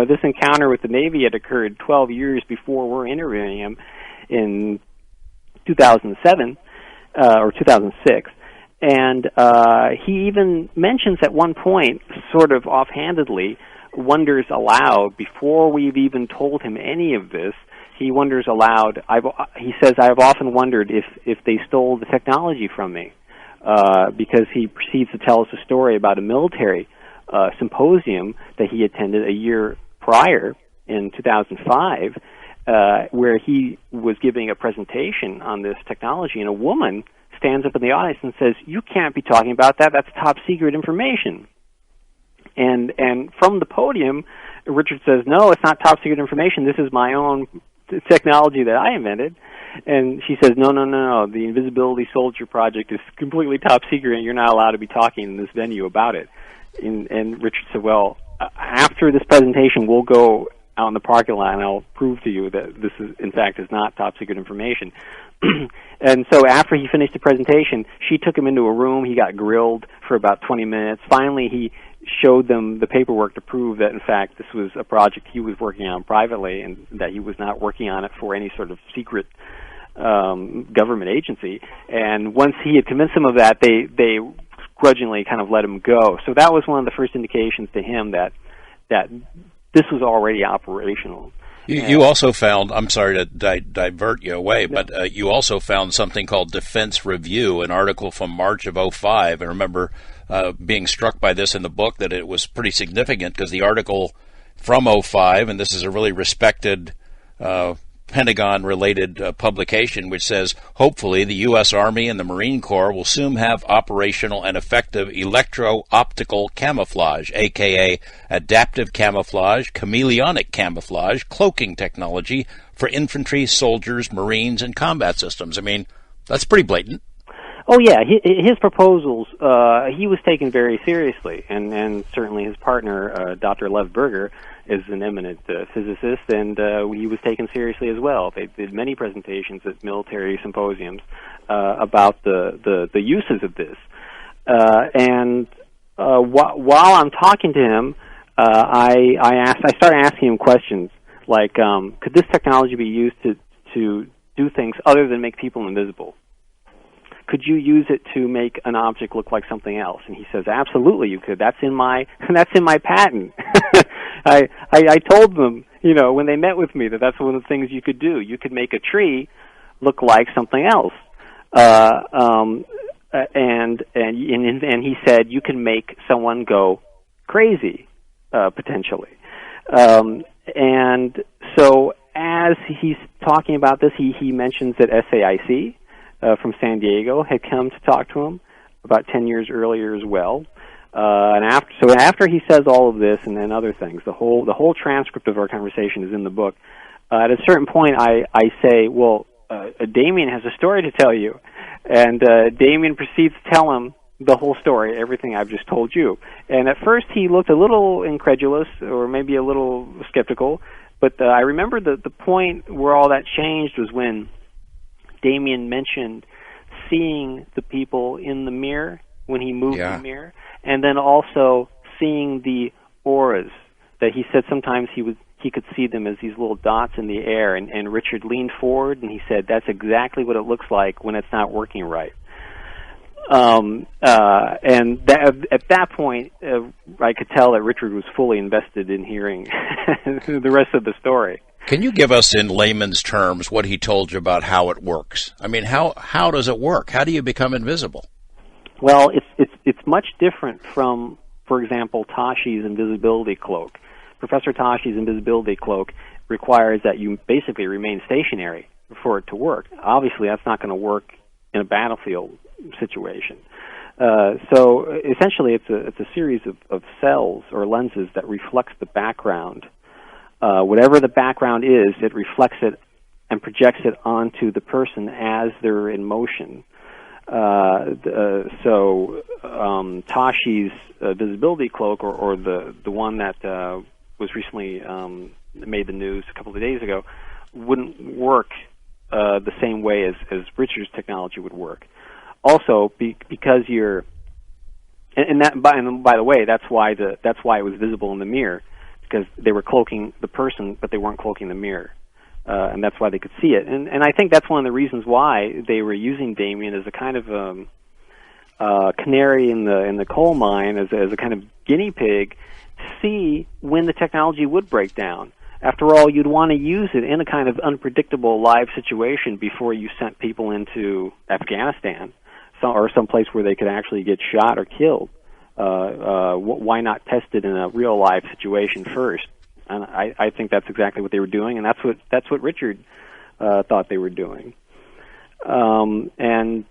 this encounter with the Navy had occurred 12 years before we're interviewing him in 2007 or 2006. And he even mentions at one point, sort of offhandedly, wonders aloud, before we've even told him any of this, he wonders aloud, he says, I've often wondered if they stole the technology from me, because he proceeds to tell us a story about a military symposium that he attended a year prior in 2005, where he was giving a presentation on this technology, and a woman stands up in the audience and says, "You can't be talking about that. That's top secret information." And from the podium, Richard says, "No, it's not top secret information. This is my own technology that I invented." And she says, No. The Invisibility Soldier project is completely top secret, and you're not allowed to be talking in this venue about it." And Richard said, "Well, after this presentation, we'll go out in the parking lot, and I'll prove to you that this is, in fact, is not top secret information." And so after he finished the presentation, she took him into a room. He got grilled for about 20 minutes. Finally, he showed them the paperwork to prove that, in fact, this was a project he was working on privately and that he was not working on it for any sort of secret government agency. And once he had convinced them of that, they grudgingly kind of let him go. So that was one of the first indications to him that this was already operational. You also found, I'm sorry to divert you away, but you also found something called Defense Review, an article from March of '05. I remember being struck by this in the book, that it was pretty significant because the article from '05, and this is a really respected Pentagon-related publication, which says, hopefully the U.S. Army and the Marine Corps will soon have operational and effective electro-optical camouflage, a.k.a. adaptive camouflage, chameleonic camouflage, cloaking technology for infantry, soldiers, Marines, and combat systems. I mean, that's pretty blatant. Oh, yeah. His proposals, he was taken very seriously, and certainly his partner, Dr. Lev Berger, is an eminent physicist, and he was taken seriously as well. They did many presentations at military symposiums about the uses of this. And while I'm talking to him, I started asking him questions like, could this technology be used to do things other than make people invisible? Could you use it to make an object look like something else? And he says, absolutely, you could. That's in my patent. I told them, when they met with me, that's one of the things you could do. You could make a tree look like something else. And he said you can make someone go crazy, potentially. And so as he's talking about this, he mentions that SAIC from San Diego had come to talk to him about 10 years earlier as well. And after he says all of this and then other things, the whole transcript of our conversation is in the book. At a certain point, I say, well, Damien has a story to tell you. And Damien proceeds to tell him the whole story, everything I've just told you. And at first he looked a little incredulous or maybe a little skeptical, but I remember the point where all that changed was when Damien mentioned seeing the people in the mirror when he moved the mirror, and then also seeing the auras that he said sometimes he could see them as these little dots in the air, and Richard leaned forward and he said, that's exactly what it looks like when it's not working right. And at that point, I could tell that Richard was fully invested in hearing the rest of the story. Can you give us in layman's terms what he told you about how it works? I mean, how does it work? How do you become invisible? Well, it's much different from, for example, Tashi's invisibility cloak. Professor Tashi's invisibility cloak requires that you basically remain stationary for it to work. Obviously, that's not going to work in a battlefield situation. So essentially, it's a series of cells or lenses that reflects the background. Whatever the background is, it reflects it and projects it onto the person as they're in motion. So Tashi's visibility cloak, or the one that was recently made the news a couple of days ago, wouldn't work the same way as Richard's technology would work. Also, because you're, and by the way, that's why it was visible in the mirror, because they were cloaking the person, but they weren't cloaking the mirror. And that's why they could see it. And I think that's one of the reasons why they were using Damien as a kind of canary in the coal mine, as a kind of guinea pig, to see when the technology would break down. After all, you'd want to use it in a kind of unpredictable live situation before you sent people into Afghanistan, or some place where they could actually get shot or killed. Why not test it in a real life situation first? And I think that's exactly what they were doing, and that's what Richard thought they were doing. And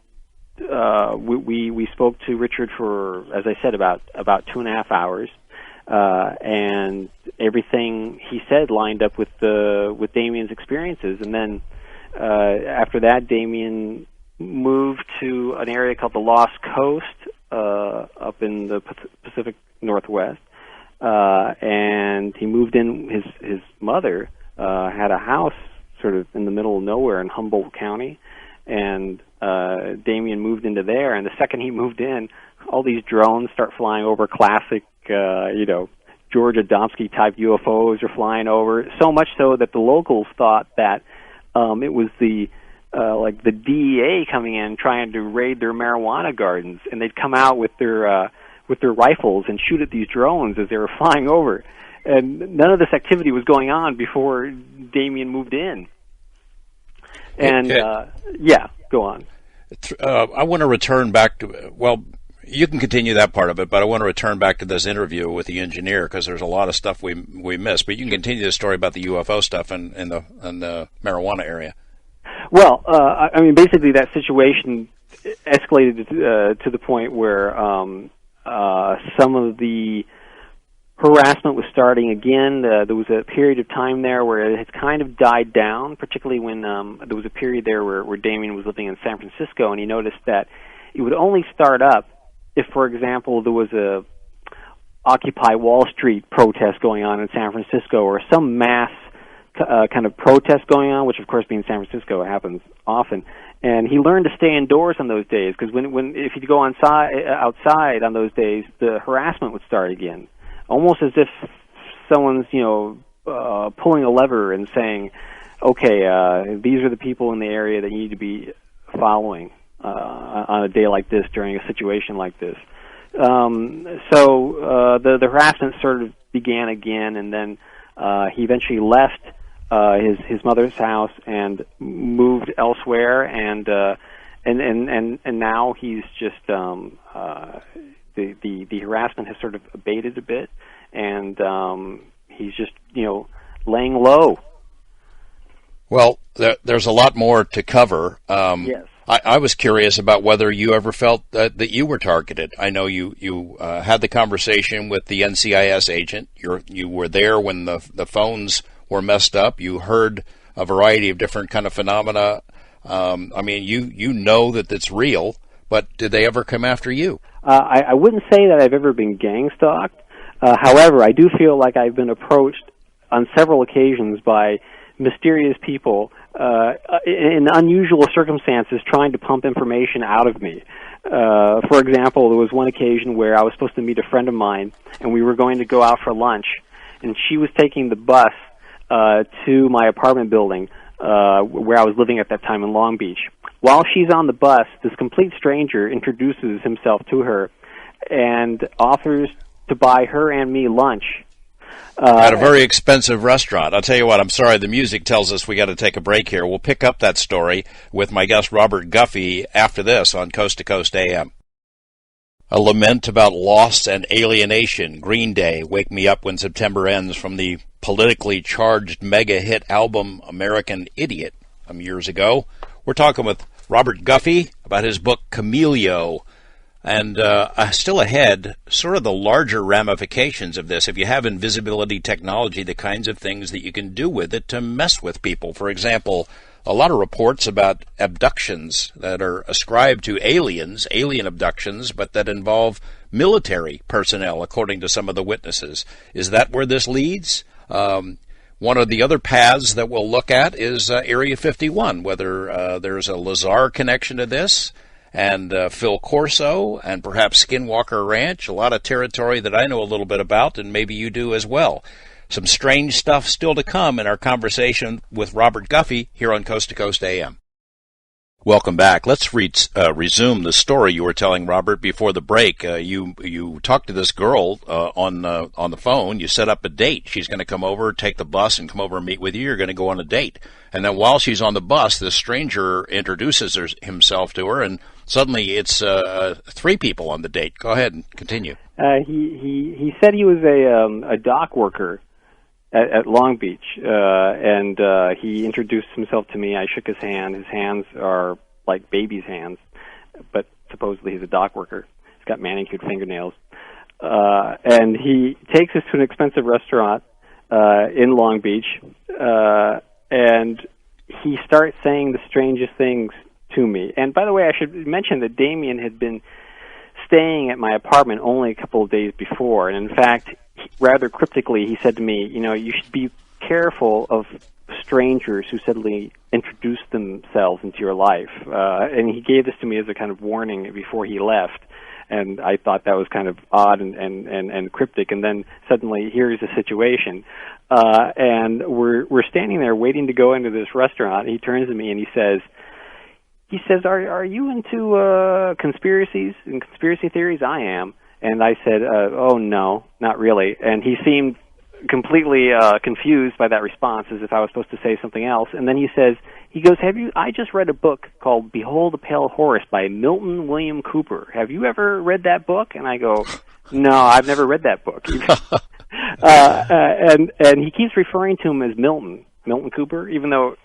we spoke to Richard for, as I said, about 2.5 hours, and everything he said lined up with Damien's experiences. And then after that, Damien moved to an area called the Lost Coast up in the Pacific Northwest, and he moved in. His mother had a house sort of in the middle of nowhere in Humboldt County, and Damien moved into there. And the second he moved in, all these drones start flying over, classic, George Adamski type UFOs are flying over. So much so that the locals thought that it was the DEA coming in trying to raid their marijuana gardens, and they'd come out with their rifles and shoot at these drones as they were flying over. And none of this activity was going on before Damien moved in. And go on. I want to return back to, well, you can continue that part of it, but I want to return back to this interview with the engineer, because there's a lot of stuff we missed. But you can continue the story about the UFO stuff in the marijuana area. Well, basically that situation escalated to the point where some of the harassment was starting again. There was a period of time there where it had kind of died down, particularly when there was a period there where Damien was living in San Francisco, and he noticed that it would only start up if, for example, there was a Occupy Wall Street protest going on in San Francisco, or some mass kind of protest going on, which of course being San Francisco, it happens often. And he learned to stay indoors on those days, because if you go outside on those days, the harassment would start again, almost as if someone's pulling a lever and saying, okay, these are the people in the area that you need to be following on a day like this, during a situation like this. So the harassment sort of began again, and then he eventually left his mother's house and moved elsewhere, and now he's just the harassment has sort of abated a bit, and he's just laying low. Well, there's a lot more to cover. Yes. I was curious about whether you ever felt that you were targeted. I know you had the conversation with the NCIS agent. You were there when the phones were messed up. You heard a variety of different kind of phenomena. You know that it's real, but did they ever come after you? I wouldn't say that I've ever been gang stalked. However, I do feel like I've been approached on several occasions by mysterious people in unusual circumstances trying to pump information out of me. For example, there was one occasion where I was supposed to meet a friend of mine, and we were going to go out for lunch, and she was taking the bus to my apartment building where I was living at that time in Long Beach. While she's on the bus, this complete stranger introduces himself to her and offers to buy her and me lunch. At a very expensive restaurant. I'll tell you what, I'm sorry, the music tells us we got to take a break here. We'll pick up that story with my guest Robert Guffey after this on Coast to Coast AM. A lament about loss and alienation. Green Day, Wake Me Up When September Ends, from the politically charged mega hit album American Idiot some years ago. We're talking with Robert Guffey about his book Camelio. And still ahead, sort of the larger ramifications of this. If you have invisibility technology, the kinds of things that you can do with it to mess with people. For example, a lot of reports about abductions that are ascribed to aliens, alien abductions, but that involve military personnel, according to some of the witnesses. Is that where this leads? One of the other paths that we'll look at is Area 51, whether there's a Lazar connection to this, and Phil Corso, and perhaps Skinwalker Ranch, a lot of territory that I know a little bit about, and maybe you do as well. Some strange stuff still to come in our conversation with Robert Guffey here on Coast to Coast AM. Welcome back. Let's resume the story you were telling, Robert, before the break. You talked to this girl on the phone. You set up a date. She's going to come over, take the bus, and come over and meet with you. You're going to go on a date. And then while she's on the bus, this stranger introduces himself to her, and suddenly it's 3 people on the date. Go ahead and continue. He said he was a dock worker, at Long Beach, and he introduced himself to me. I shook his hand. His hands are like baby's hands, but supposedly he's a dock worker. He's got manicured fingernails. And he takes us to an expensive restaurant in Long Beach, and he starts saying the strangest things to me. And by the way, I should mention that Damien had been staying at my apartment only a couple of days before, and in fact, rather cryptically, he said to me, you know, you should be careful of strangers who suddenly introduce themselves into your life. And he gave this to me as a kind of warning before he left. And I thought that was kind of odd and cryptic. And then suddenly, here's the situation. And we're standing there waiting to go into this restaurant. He turns to me and he says, are you into conspiracies and conspiracy theories? I am. And I said, oh, no, not really. And he seemed completely confused by that response, as if I was supposed to say something else. And then he goes, I just read a book called Behold the Pale Horse by Milton William Cooper. Have you ever read that book? And I go, no, I've never read that book. And he keeps referring to him as Milton Cooper, even though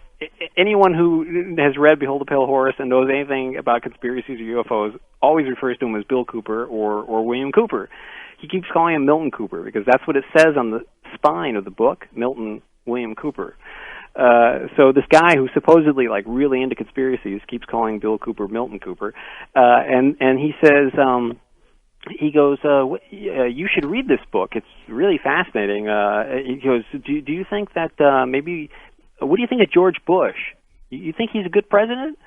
anyone who has read Behold the Pale Horse and knows anything about conspiracies or UFOs always refers to him as Bill Cooper or William Cooper. He keeps calling him Milton Cooper because that's what it says on the spine of the book, Milton William Cooper. So this guy who's supposedly like really into conspiracies keeps calling Bill Cooper Milton Cooper, and he says, he goes, you should read this book. It's really fascinating. He goes, do you think that maybe, what do you think of George Bush? You think he's a good president?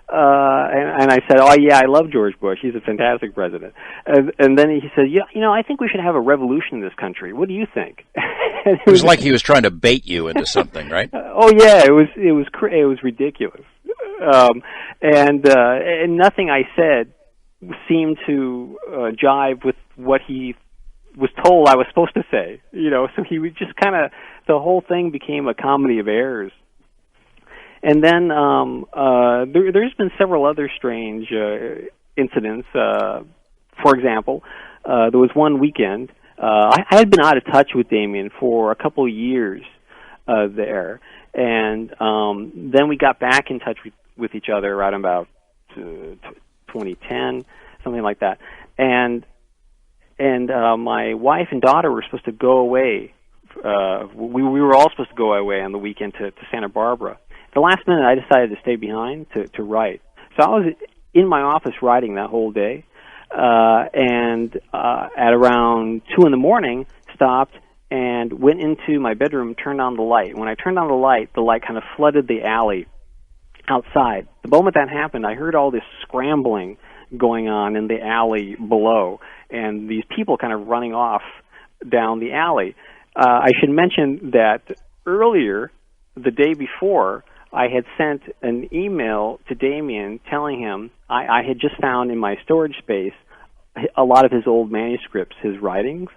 And I said, oh yeah, I love George Bush. He's a fantastic president. And then he said, yeah, I think we should have a revolution in this country. What do you think? It was like he was trying to bait you into something, right? Oh yeah, it was ridiculous. And nothing I said seemed to jive with what he was told I was supposed to say. So he was just kind of, the whole thing became a comedy of errors. And then there's been several other strange incidents. For example, there was one weekend. I had been out of touch with Damien for a couple of years there, and then we got back in touch with each other around about 2010, something like that. And my wife and daughter were supposed to go away. We were all supposed to go away on the weekend to Santa Barbara. The last minute, I decided to stay behind to write. So I was in my office writing that whole day, and at around 2 in the morning, stopped and went into my bedroom, turned on the light. When I turned on the light kind of flooded the alley outside. The moment that happened, I heard all this scrambling going on in the alley below, and these people kind of running off down the alley. I should mention that earlier, the day before, I had sent an email to Damien telling him I had just found in my storage space a lot of his old manuscripts, his writings.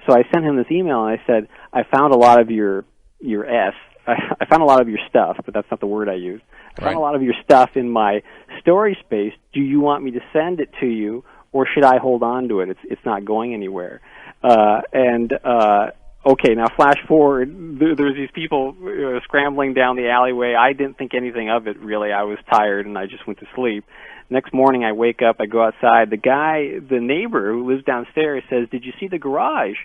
So I sent him this email and I said, I found a lot of I found a lot of your stuff, but that's not the word I used. I found a lot of your stuff in my storage space. Do you want me to send it to you, or should I hold on to it? It's not going anywhere. Okay, now flash forward. There's these people scrambling down the alleyway. I didn't think anything of it, really. I was tired, and I just went to sleep. Next morning, I wake up, I go outside. The neighbor who lives downstairs says, did you see the garage?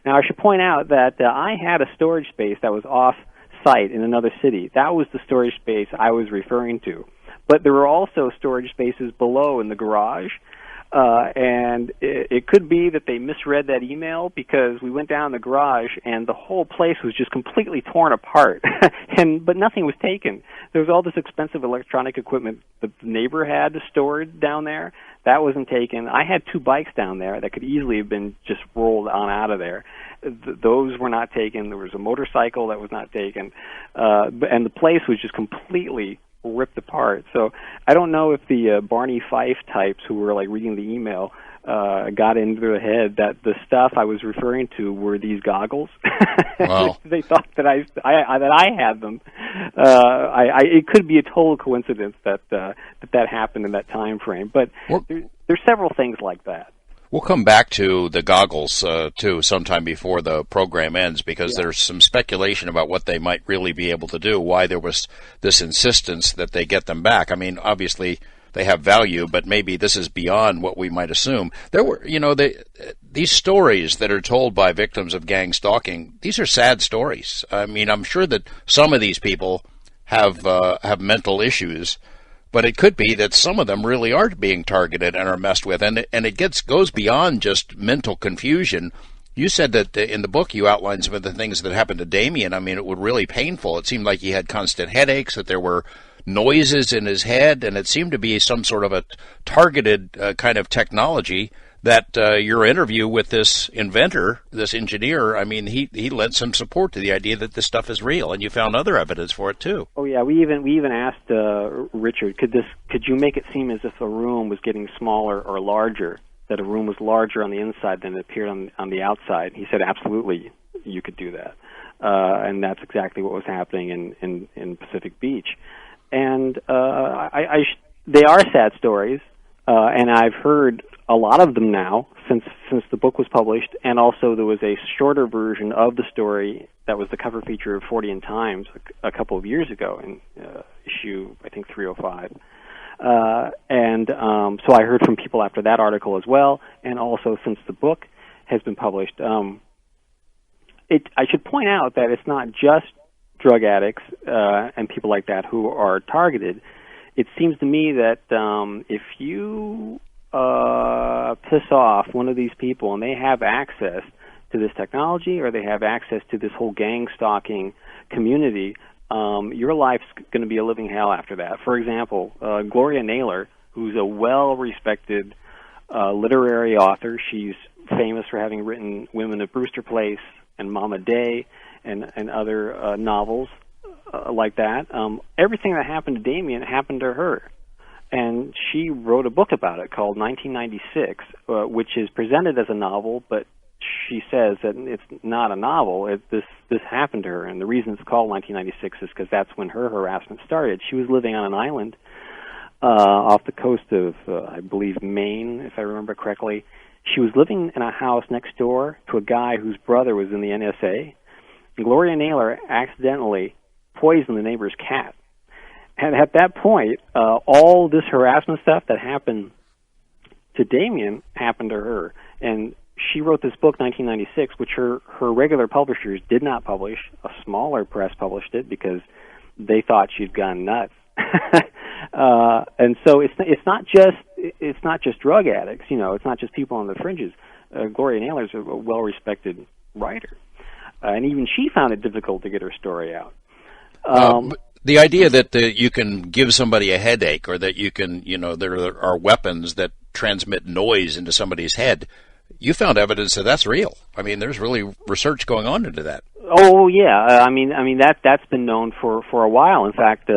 Now, I should point out that I had a storage space that was off-site in another city. That was the storage space I was referring to. But there were also storage spaces below in the garage. And it could be that they misread that email, because we went down the garage and the whole place was just completely torn apart, but nothing was taken. There was all this expensive electronic equipment the neighbor had stored down there. That wasn't taken. I had 2 bikes down there that could easily have been just rolled on out of there. Those were not taken. There was a motorcycle that was not taken. And the place was just completely ripped apart. So I don't know if the Barney Fife types who were like reading the email got into their head that the stuff I was referring to were these goggles. Wow. They thought that I had them. It could be a total coincidence that happened in that time frame. But there's several things like that. We'll come back to the goggles, too, sometime before the program ends, because there's some speculation about what they might really be able to do, why there was this insistence that they get them back. I mean, obviously, they have value, but maybe this is beyond what we might assume. There were, these stories that are told by victims of gang stalking, these are sad stories. I mean, I'm sure that some of these people have mental issues, but it could be that some of them really are being targeted and are messed with, and it goes beyond just mental confusion. You said that in the book you outlined some of the things that happened to Damien. I mean, it was really painful. It seemed like he had constant headaches, that there were noises in his head, and it seemed to be some sort of a targeted kind of technology that your interview with this inventor, this engineer, I mean, he lent some support to the idea that this stuff is real, and you found other evidence for it too. Oh yeah, we even asked Richard, could you make it seem as if a room was getting smaller or larger, that a room was larger on the inside than it appeared on the outside? He said, absolutely, you could do that, and that's exactly what was happening in Pacific Beach. And they are sad stories, and I've heard a lot of them now since the book was published, and also there was a shorter version of the story that was the cover feature of 40 in Times a couple of years ago in issue, I think, 305. So I heard from people after that article as well, and also since the book has been published. I should point out that it's not just drug addicts and people like that who are targeted. It seems to me that if you piss off one of these people and they have access to this technology, or they have access to this whole gang stalking community, your life's going to be a living hell after that. For example, Gloria Naylor, who's a well-respected literary author. She's famous for having written Women of Brewster Place and Mama Day and other novels like that. Everything that happened to Damien happened to her. And she wrote a book about it called 1996, which is presented as a novel, but she says that it's not a novel. This happened to her, and the reason it's called 1996 is because that's when her harassment started. She was living on an island off the coast of, I believe, Maine, if I remember correctly. She was living in a house next door to a guy whose brother was in the NSA. And Gloria Naylor accidentally poisoned the neighbor's cat. And at that point, all this harassment stuff that happened to Damien happened to her. And she wrote this book, 1996, which her regular publishers did not publish. A smaller press published it because they thought she'd gone nuts. And so it's not just drug addicts. It's not just people on the fringes. Gloria Naylor's a well-respected writer, and even she found it difficult to get her story out. The idea that you can give somebody a headache, or that you can, there are weapons that transmit noise into somebody's head, you found evidence that that's real. I mean, there's really research going on into that. Oh yeah, I mean that's been known for a while. In fact,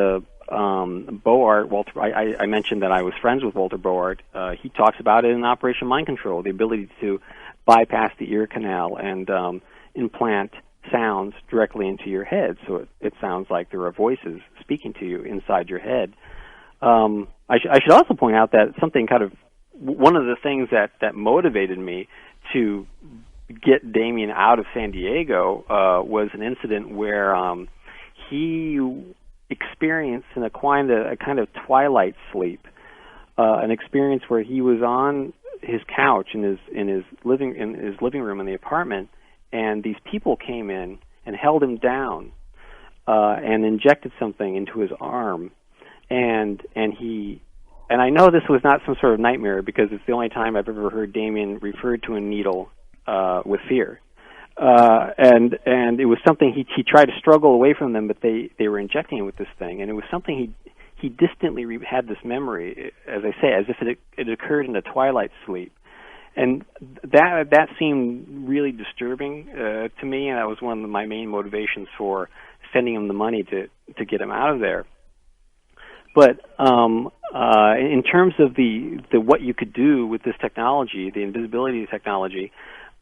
Boart, Walter, I mentioned that I was friends with Walter Boart. He talks about it in Operation Mind Control, the ability to bypass the ear canal and implant sounds directly into your head, so it sounds like there are voices speaking to you inside your head. I should also point out that something one of the things that motivated me to get Damien out of San Diego was an incident where he experienced a kind of twilight sleep, an experience where he was on his couch in his living room in the apartment, and these people came in and held him down and injected something into his arm, and I know this was not some sort of nightmare, because it's the only time I've ever heard Damien referred to a needle with fear. And it was something he tried to struggle away from them, but they were injecting him with this thing, and it was something he distantly had this memory, as I say, as if it occurred in a twilight sleep, and that seemed really disturbing to me, and that was one of my main motivations for sending him the money to get him out of there. But in terms of the what you could do with this technology, the invisibility technology,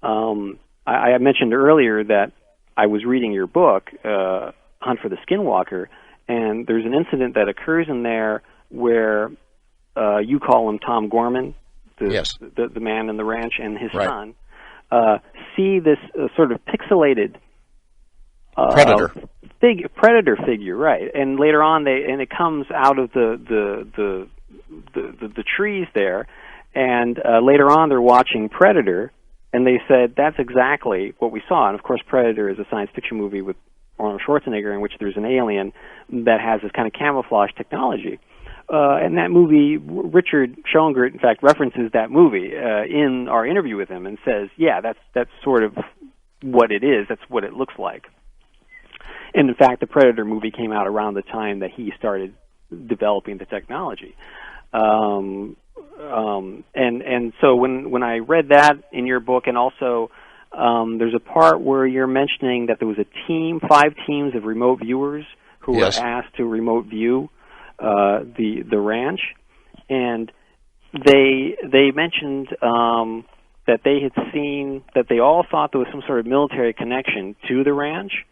I mentioned earlier that I was reading your book, Hunt for the Skinwalker, and there's an incident that occurs in there where you call him Tom Gorman. the man in the ranch and his right. son, see this sort of pixelated predator figure, right? And later on, it comes out of the trees there, and later on they're watching Predator, and they said that's exactly what we saw. And of course, Predator is a science fiction movie with Arnold Schwarzenegger in which there's an alien that has this kind of camouflage technology. And that movie, Richard Schoengert, in fact, references that movie in our interview with him and says, yeah, that's sort of what it is. That's what it looks like. And in fact, the Predator movie came out around the time that he started developing the technology. And so when I read that in your book, and also there's a part where you're mentioning that there was 5 teams of remote viewers who were asked to remote view the ranch, and they mentioned that they had seen that they all thought there was some sort of military connection to the ranch,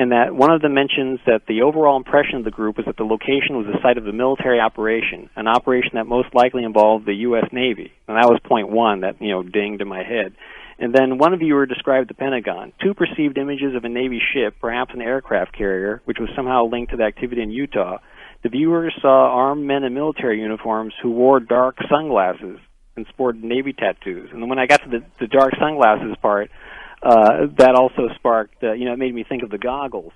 and that one of them mentions that the overall impression of the group was that the location was the site of a military operation, an operation that most likely involved the U.S. Navy. And that was point one that, dinged in my head. And then one viewer described the Pentagon. 2 perceived images of a Navy ship, perhaps an aircraft carrier, which was somehow linked to the activity in Utah. The viewers saw armed men in military uniforms who wore dark sunglasses and sported Navy tattoos. And then when I got to the dark sunglasses part, that also sparked, it made me think of the goggles.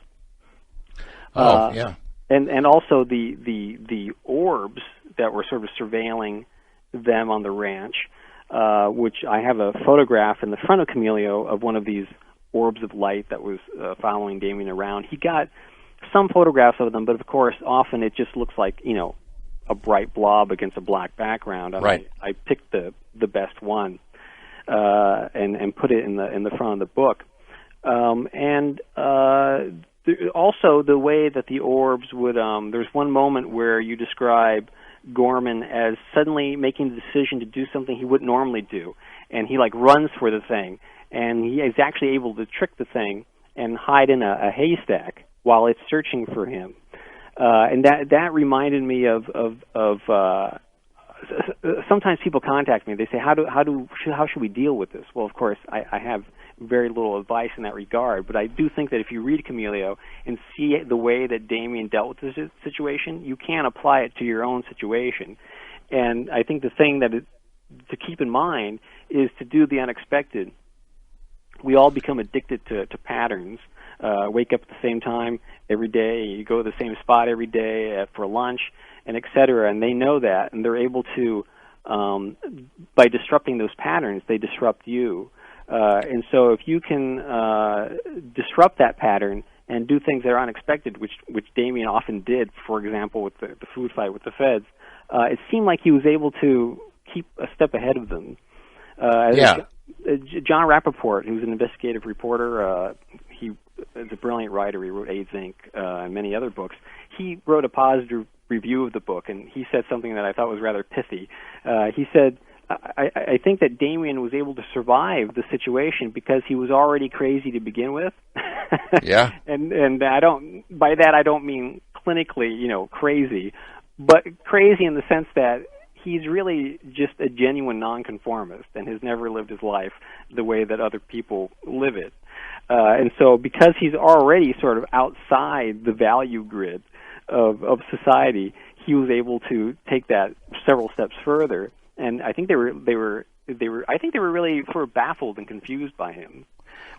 Yeah. And also the orbs that were sort of surveilling them on the ranch, which I have a photograph in the front of Camilio of one of these orbs of light that was following Damien around. He got some photographs of them, but of course, often it just looks like, a bright blob against a black background. Right. I picked the best one. And put it in the front of the book, also the way that the orbs would. There's one moment where you describe Gorman as suddenly making the decision to do something he wouldn't normally do, and he runs for the thing, and he is actually able to trick the thing and hide in a haystack while it's searching for him, and that reminded me of sometimes people contact me. They say, how should we deal with this? Well, of course, I have very little advice in that regard, but I do think that if you read Camilio and see the way that Damien dealt with this situation, you can apply it to your own situation. And I think the thing to keep in mind is to do the unexpected. We all become addicted to patterns. Wake up at the same time every day, you go to the same spot every day for lunch, and et cetera, and they know that, and they're able to, by disrupting those patterns, they disrupt you. And so if you can disrupt that pattern and do things that are unexpected, which Damien often did, for example, with the food fight with the feds, it seemed like he was able to keep a step ahead of them. John Rappaport, who's an investigative reporter, he is a brilliant writer. He wrote AIDS Inc. And many other books. He wrote a positive review of the book, and he said something that I thought was rather pithy. He said, I think that Damien was able to survive the situation because he was already crazy to begin with. Yeah. And I don't mean clinically, crazy, but crazy in the sense that he's really just a genuine nonconformist and has never lived his life the way that other people live it. And so because he's already sort of outside the value grid of society, he was able to take that several steps further. And I think they were really sort of baffled and confused by him.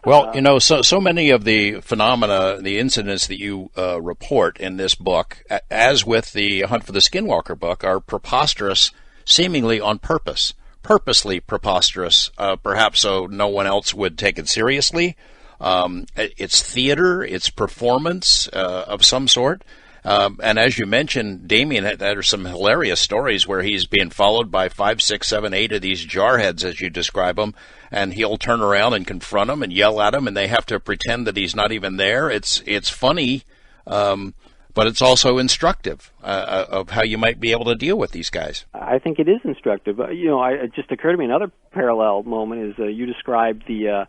Well, so many of the phenomena, the incidents that you report in this book, as with the Hunt for the Skinwalker book, are preposterous, seemingly on purpose, purposely preposterous, perhaps so no one else would take it seriously. It's theater, it's performance of some sort. And as you mentioned, Damien, there are some hilarious stories where he's being followed by 5, 6, 7, 8 of these jarheads, as you describe them, and he'll turn around and confront them and yell at them, and they have to pretend that he's not even there. It's funny, but it's also instructive of how you might be able to deal with these guys. I think it is instructive. It just occurred to me another parallel moment is you described the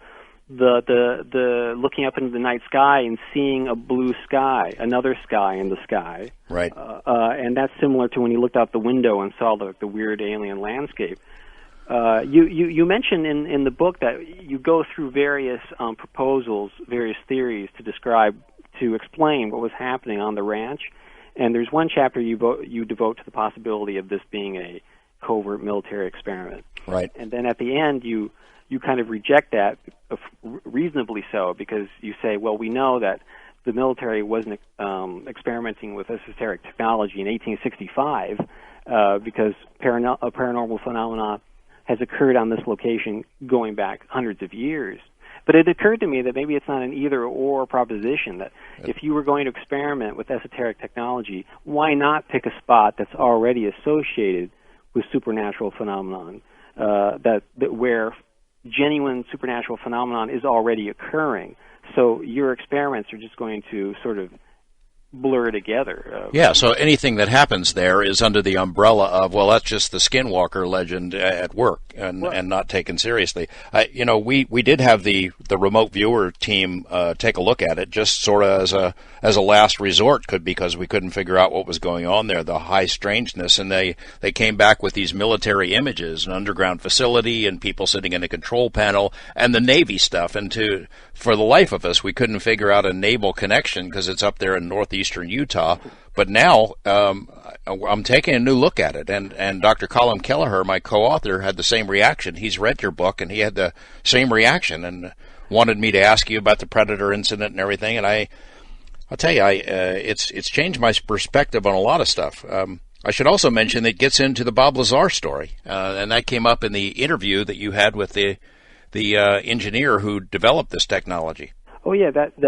looking up into the night sky and seeing a blue sky, another sky in the sky. Right. And that's similar to when you looked out the window and saw the weird alien landscape. You mentioned in the book that you go through various proposals, various theories to explain what was happening on the ranch, and there's one chapter you devote to the possibility of this being a covert military experiment. Right. And then at the end, you kind of reject that, reasonably so, because you say, well, we know that the military wasn't experimenting with esoteric technology in 1865 because a paranormal phenomena has occurred on this location going back hundreds of years. But it occurred to me that maybe it's not an either-or proposition, that if you were going to experiment with esoteric technology, why not pick a spot that's already associated with supernatural phenomenon, where genuine supernatural phenomenon is already occurring. So your experiments are just going to sort of blur together. Yeah, so anything that happens there is under the umbrella of, well, that's just the Skinwalker legend at work and not taken seriously. We did have the remote viewer team take a look at it, just sort of as a last resort, because we couldn't figure out what was going on there, the high strangeness, and they came back with these military images, an underground facility and people sitting in a control panel and the Navy stuff, and for the life of us, we couldn't figure out a naval connection because it's up there in northeastern Utah. But now I'm taking a new look at it, and Dr. Colin Kelleher, my co-author, had the same reaction. He's read your book, and he had the same reaction and wanted me to ask you about the Predator incident and everything. And I'll tell you, it's changed my perspective on a lot of stuff. I should also mention that it gets into the Bob Lazar story, and that came up in the interview that you had with the engineer who developed this technology. Oh yeah, that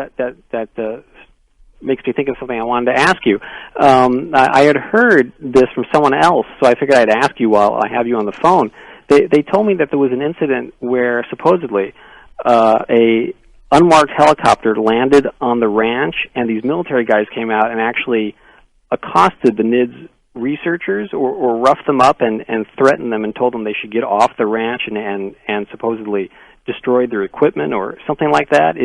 makes me think of something I wanted to ask you. I had heard this from someone else, so I figured I'd ask you while I have you on the phone. They told me that there was an incident where supposedly a unmarked helicopter landed on the ranch, and these military guys came out and actually accosted the NIDS researchers or roughed them up and threatened them and told them they should get off the ranch and supposedly destroyed their equipment or something like that.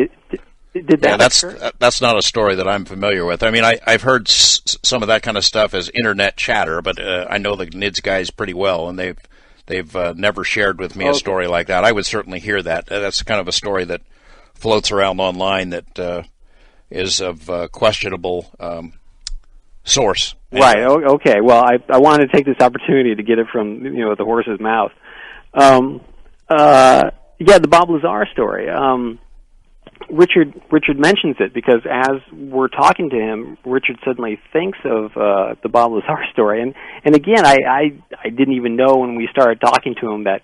Did that occur? That's not a story that I'm familiar with. I mean, I've heard some of that kind of stuff as internet chatter, but I know the NIDS guys pretty well, and they've never shared with me a story like that. I would certainly hear that. That's kind of a story that floats around online that is of questionable source. Right. Okay. Well, I wanted to take this opportunity to get it from the horse's mouth. Yeah, the Bob Lazar story. Richard mentions it because as we're talking to him, Richard suddenly thinks of the Bob Lazar story, and again, I didn't even know when we started talking to him that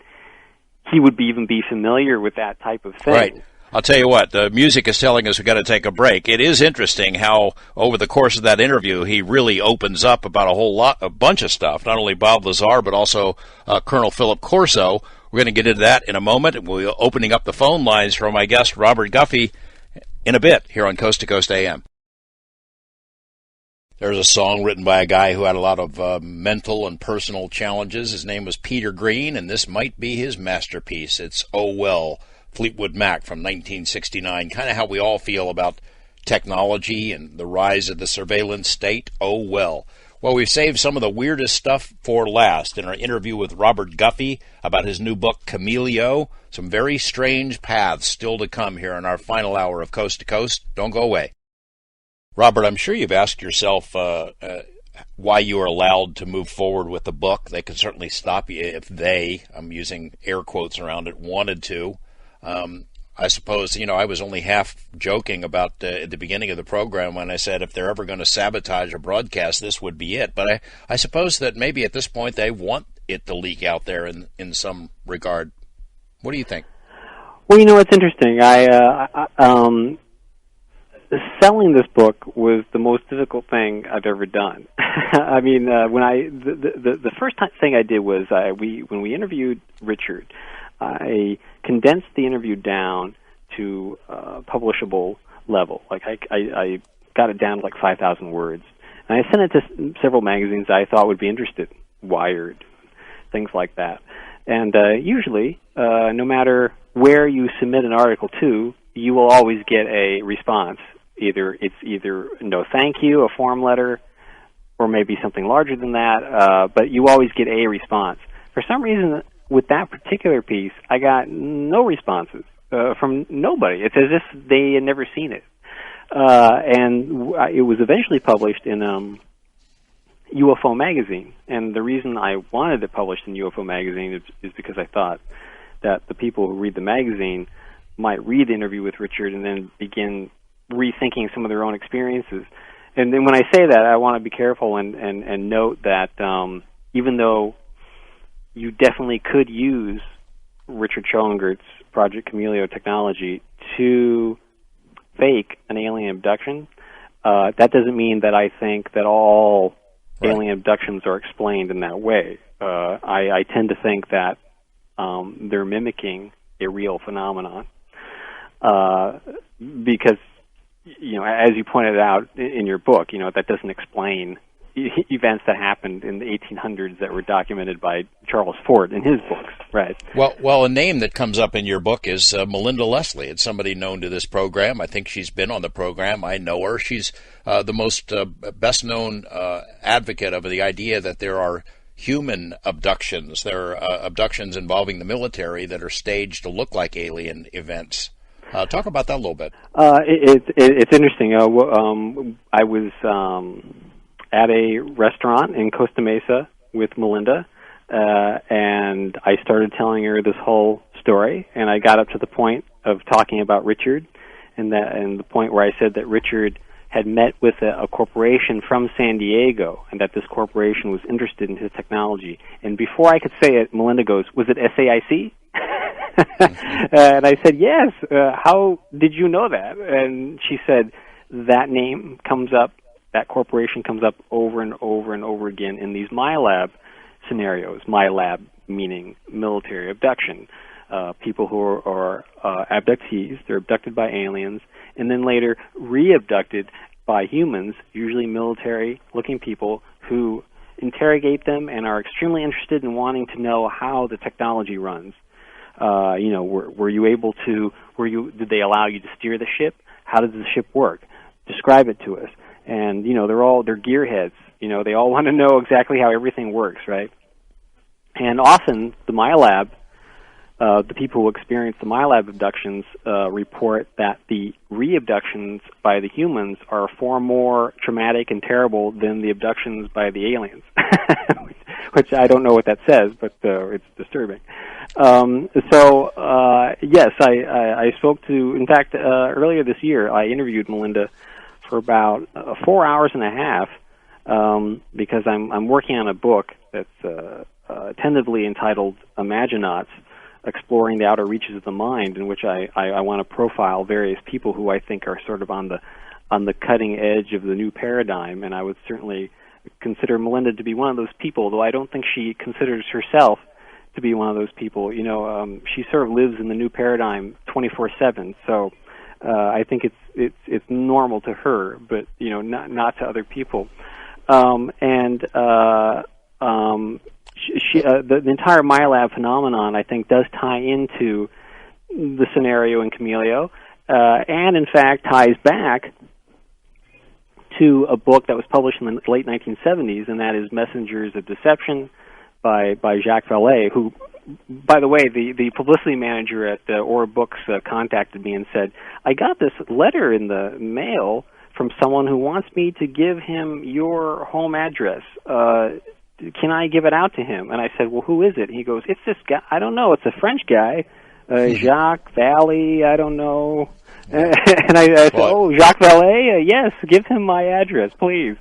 he would even be familiar with that type of thing. Right. I'll tell you what, the music is telling us we've got to take a break. It is interesting how, over the course of that interview, he really opens up about a bunch of stuff, not only Bob Lazar, but also Colonel Philip Corso. We're going to get into that in a moment, and we'll be opening up the phone lines for my guest, Robert Guffey, in a bit here on Coast to Coast AM. There's a song written by a guy who had a lot of mental and personal challenges. His name was Peter Green, and this might be his masterpiece. It's Oh Well, Fleetwood Mac from 1969, kind of how we all feel about technology and the rise of the surveillance state. Oh well. Well, we've saved some of the weirdest stuff for last in our interview with Robert Guffey about his new book, Camelio. Some very strange paths still to come here in our final hour of Coast to Coast. Don't go away. Robert, I'm sure you've asked yourself why you are allowed to move forward with the book. They could certainly stop you if I'm using air quotes around it, wanted to. I suppose, I was only half joking about at the beginning of the program when I said if they're ever going to sabotage a broadcast, this would be it. But I suppose that maybe at this point they want it to leak out there in some regard. What do you think? Well, it's interesting. Selling this book was the most difficult thing I've ever done. I mean, the first thing I did was when we interviewed Richard, I condensed the interview down to publishable level. Like I got it down to like 5,000 words, and I sent it to several magazines I thought would be interested, Wired, things like that. And usually, no matter where you submit an article to, you will always get a response. It's either no thank you, a form letter, or maybe something larger than that, but you always get a response. For some reason, with that particular piece, I got no responses from nobody. It's as if they had never seen it. And it was eventually published in UFO magazine. And the reason I wanted it published in UFO magazine is because I thought that the people who read the magazine might read the interview with Richard and then begin rethinking some of their own experiences. And then when I say that, I want to be careful and note that even though you definitely could use Richard Schoengert's Project Chameleon technology to fake an alien abduction, that doesn't mean that I think that all alien abductions are explained in that way. I tend to think that they're mimicking a real phenomenon because, as you pointed out in your book, that doesn't explain events that happened in the 1800s that were documented by Charles Fort in his books, right? Well, a name that comes up in your book is Melinda Leslie. It's somebody known to this program. I think she's been on the program. I know her. She's the most best-known advocate of the idea that there are human abductions. There are abductions involving the military that are staged to look like alien events. Talk about that a little bit. It's interesting. I was at a restaurant in Costa Mesa with Melinda, and I started telling her this whole story, and I got up to the point of talking about Richard, and the point where I said that Richard had met with a corporation from San Diego, and that this corporation was interested in his technology. And before I could say it, Melinda goes, "Was it SAIC?" And I said, "Yes. How did you know that?" And she said, "That name comes up, that corporation comes up over and over and over again in these MILAB scenarios." MILAB meaning military abduction. People who are abductees, they're abducted by aliens, and then later re-abducted by humans, usually military-looking people, who interrogate them and are extremely interested in wanting to know how the technology runs. Were you able to? Did they allow you to steer the ship? How does the ship work? Describe it to us. And they're gearheads. They all want to know exactly how everything works, right? And often the MILAB, the people who experience the MILAB abductions report that the re-abductions by the humans are far more traumatic and terrible than the abductions by the aliens, which I don't know what that says, but it's disturbing. Yes, I spoke to, in fact, earlier this year, I interviewed Melinda for about 4 hours and a half because I'm working on a book that's tentatively entitled Imaginauts, Exploring the Outer Reaches of the Mind, in which I want to profile various people who I think are sort of on the cutting edge of the new paradigm, and I would certainly consider Melinda to be one of those people, though I don't think she considers herself to be one of those people. She sort of lives in the new paradigm 24/7, so I think it's normal to her, but not to other people. The entire MILAB phenomenon, I think, does tie into the scenario in Chameleon, and in fact ties back to a book that was published in the late 1970s, and that is Messengers of Deception by Jacques Vallée, who, by the way, the publicity manager at Aura Books contacted me and said, "I got this letter in the mail from someone who wants me to give him your home address. Can I give it out to him?" And I said, "Well, who is it?" He goes, "It's this guy. I don't know. It's a French guy, Jacques Vallée. I don't know." And I said, "Oh, Jacques Vallée? Yes, give him my address, please."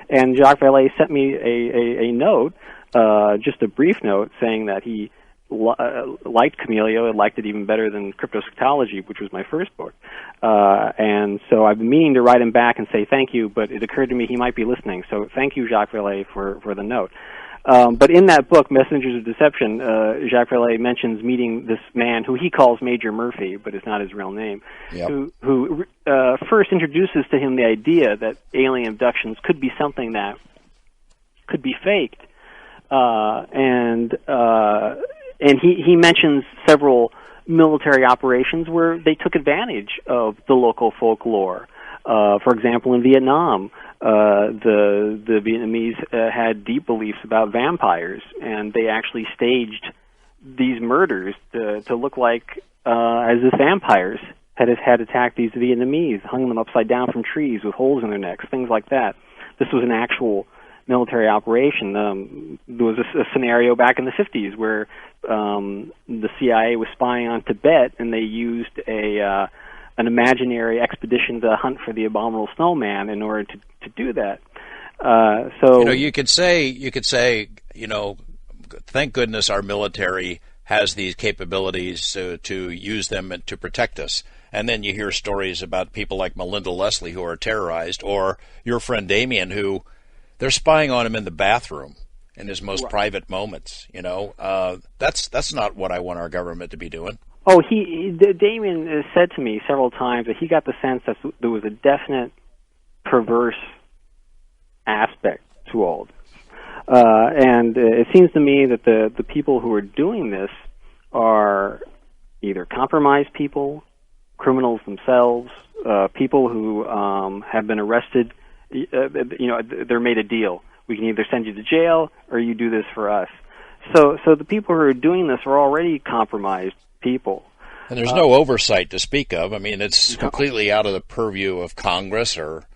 And Jacques Vallée sent me a note, just a brief note, saying that he liked Chameleon and liked it even better than Cryptoschatology, which was my first book. And so I've been meaning to write him back and say thank you, but it occurred to me he might be listening. So thank you, Jacques Vallée, for the note. But in that book, Messengers of Deception, Jacques Vallée mentions meeting this man who he calls Major Murphy, but it's not his real name, yep. who first introduces to him the idea that alien abductions could be something that could be faked. And he mentions several military operations where they took advantage of the local folklore. For example, in Vietnam, the Vietnamese had deep beliefs about vampires, and they actually staged these murders to look like as if vampires had attacked these Vietnamese, hung them upside down from trees with holes in their necks, things like that. This was an actual military operation. There was a scenario back in the 50s where the CIA was spying on Tibet, and they used an imaginary expedition to hunt for the abominable snowman in order to do that. So you could say, thank goodness our military has these capabilities to use them to protect us. And then you hear stories about people like Melinda Leslie who are terrorized, or your friend Damien, who they're spying on him in the bathroom in his most private moments. That's not what I want our government to be doing. Oh, Damien said to me several times that he got the sense that there was a definite perverse aspect to all of this. And it seems to me that the people who are doing this are either compromised people, criminals themselves, people who have been arrested. They're made a deal. We can either send you to jail or you do this for us. So the people who are doing this are already compromised people. And there's no oversight to speak of. I mean, it's completely out of the purview of Congress or,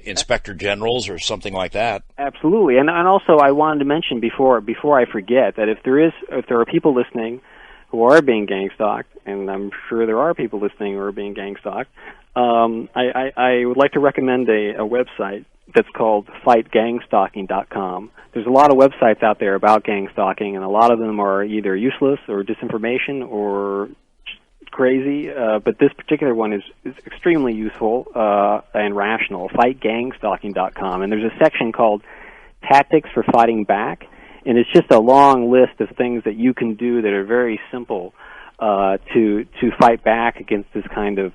inspector generals or something like that. Absolutely. And also I wanted to mention before I forget that if there are people listening who are being gang-stalked, and I'm sure there are people listening who are being gang-stalked, I would like to recommend a website that's called fightgangstalking.com. There's a lot of websites out there about gang-stalking, and a lot of them are either useless or disinformation or crazy, but this particular one is extremely useful and rational, fightgangstalking.com. And there's a section called Tactics for Fighting Back, and it's just a long list of things that you can do that are very simple to fight back against this kind of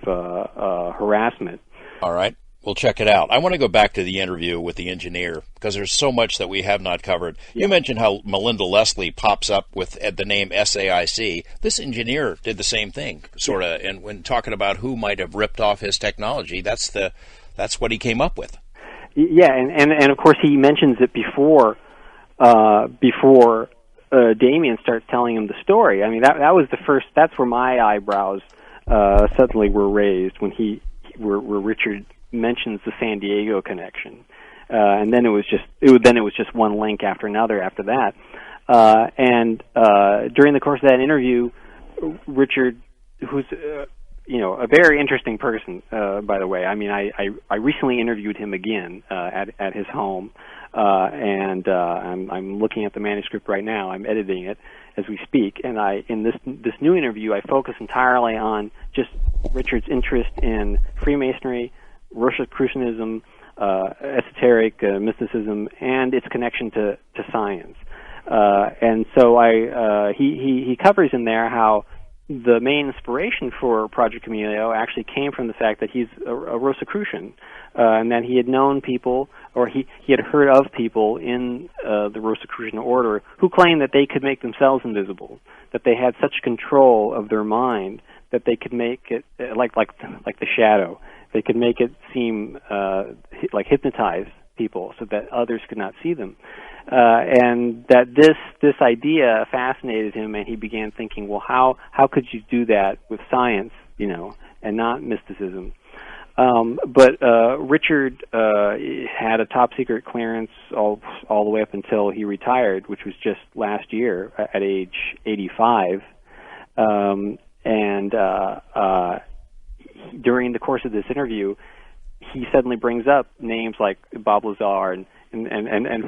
harassment. All right. We'll check it out. I want to go back to the interview with the engineer because there's so much that we have not covered. Yeah. You mentioned how Melinda Leslie pops up with the name SAIC. This engineer did the same thing, sort of, and when talking about who might have ripped off his technology, that's what he came up with. Yeah, and of course he mentions it before Damien starts telling him the story. I mean, that was the first. That's where my eyebrows suddenly were raised when where Richard mentions the San Diego connection, and then it was just one link after another after that. And during the course of that interview, Richard, who's a very interesting person, by the way. I mean, I recently interviewed him again at his home, and I'm looking at the manuscript right now. I'm editing it as we speak, and in this new interview, I focus entirely on just Richard's interest in Freemasonry, Rosicrucianism, esoteric mysticism, and its connection to science. And so he covers in there how the main inspiration for Project Camilio actually came from the fact that he's a Rosicrucian, and that he had known people, or he had heard of people in the Rosicrucian order who claimed that they could make themselves invisible, that they had such control of their mind that they could make it like the shadow. They could make it seem like hypnotize people so that others could not see them. And that this idea fascinated him, and he began thinking, well, how could you do that with science, and not mysticism? But Richard had a top secret clearance all the way up until he retired, which was just last year at age 85. During the course of this interview, he suddenly brings up names like Bob Lazar and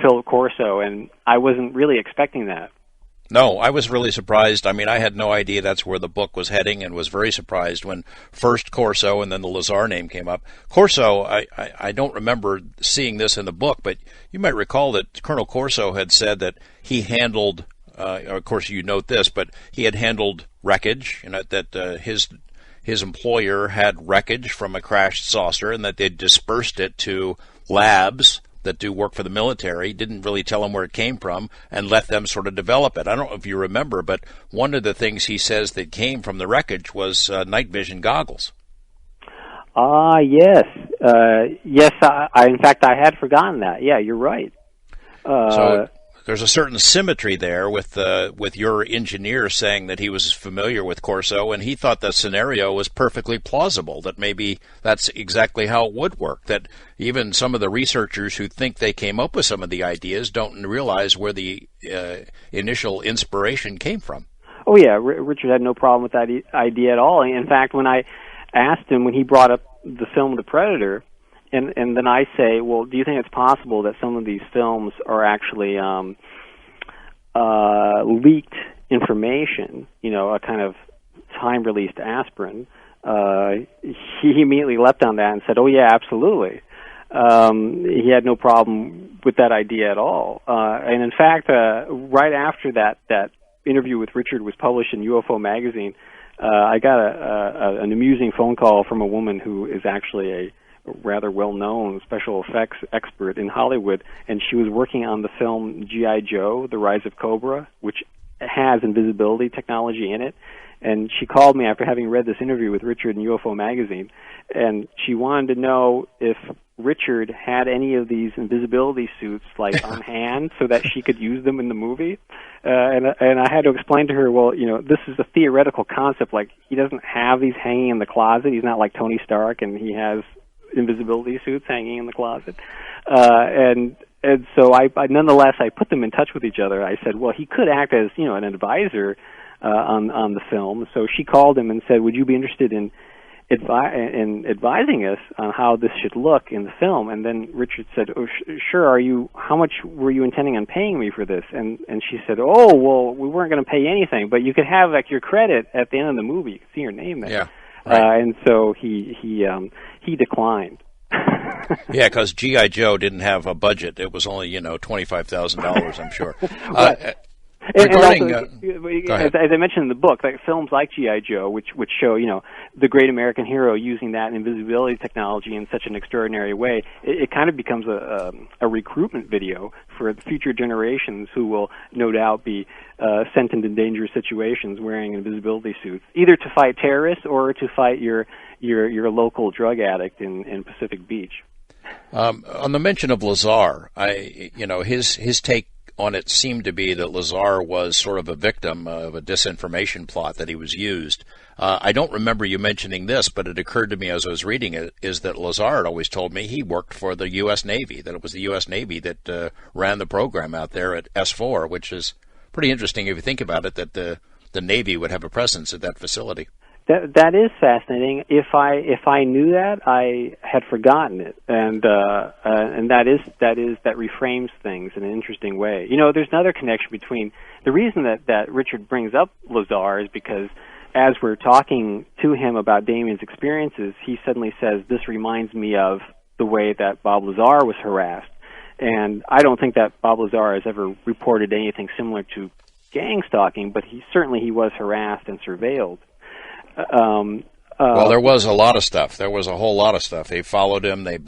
Philip Corso, and I wasn't really expecting that. No, I was really surprised. I mean, I had no idea that's where the book was heading, and was very surprised when first Corso and then the Lazar name came up. Corso, I don't remember seeing this in the book, but you might recall that Colonel Corso had said that he handled, of course you note this, but he had handled wreckage, that his employer had wreckage from a crashed saucer, and that they dispersed it to labs that do work for the military, didn't really tell them where it came from, and let them sort of develop it. I don't know if you remember, but one of the things he says that came from the wreckage was night vision goggles. Yes. Yes, in fact, I had forgotten that. Yeah, you're right. there's a certain symmetry there with your engineer saying that he was familiar with Corso and he thought the scenario was perfectly plausible, that maybe that's exactly how it would work, that even some of the researchers who think they came up with some of the ideas don't realize where the initial inspiration came from. Oh yeah, Richard had no problem with that idea at all. In fact, when I asked him, when he brought up the film The Predator, and then I say, well, do you think it's possible that some of these films are actually leaked information, a kind of time-released aspirin? He immediately leapt on that and said, oh, yeah, absolutely. He had no problem with that idea at all. And in fact, right after that interview with Richard was published in UFO magazine, I got an amusing phone call from a woman who is actually a rather well-known special effects expert in Hollywood, and she was working on the film G.I. Joe, The Rise of Cobra, which has invisibility technology in it. And she called me after having read this interview with Richard in UFO magazine, and she wanted to know if Richard had any of these invisibility suits on hand so that she could use them in the movie. And I had to explain to her, well, this is a theoretical concept. He doesn't have these hanging in the closet. He's not like Tony Stark, and he has invisibility suits hanging in the closet. And so I nonetheless, I put them in touch with each other. I said, well, he could act as, an advisor on the film. So she called him and said, would you be interested in advising us on how this should look in the film? And then Richard said, oh, sure, how much were you intending on paying me for this? And she said, oh, well, we weren't going to pay anything, but you could have your credit at the end of the movie. You could see your name there. Yeah. Right. And so he declined. Yeah, because G.I. Joe didn't have a budget. It was only, $25,000, I'm sure. Regarding, as I mentioned in the book, films like G.I. Joe, which show, the great American hero using that invisibility technology in such an extraordinary way, it kind of becomes a recruitment video for future generations who will no doubt be sent into dangerous situations wearing invisibility suits, either to fight terrorists or to fight your local drug addict in Pacific Beach. On the mention of Lazar, his take on it seemed to be that Lazar was sort of a victim of a disinformation plot, that he was used. I don't remember you mentioning this, but it occurred to me as I was reading it, is that Lazar had always told me he worked for the U.S. Navy, that it was the U.S. Navy that ran the program out there at S4, which is pretty interesting if you think about it, that the Navy would have a presence at that facility. That is fascinating. If I knew that, I had forgotten it, and that reframes things in an interesting way. There's another connection between the reason that Richard brings up Lazar is because as we're talking to him about Damien's experiences, he suddenly says, "This reminds me of the way that Bob Lazar was harassed," and I don't think that Bob Lazar has ever reported anything similar to gangstalking, but he was harassed and surveilled. Well, there was a lot of stuff. There was a whole lot of stuff. They followed him. They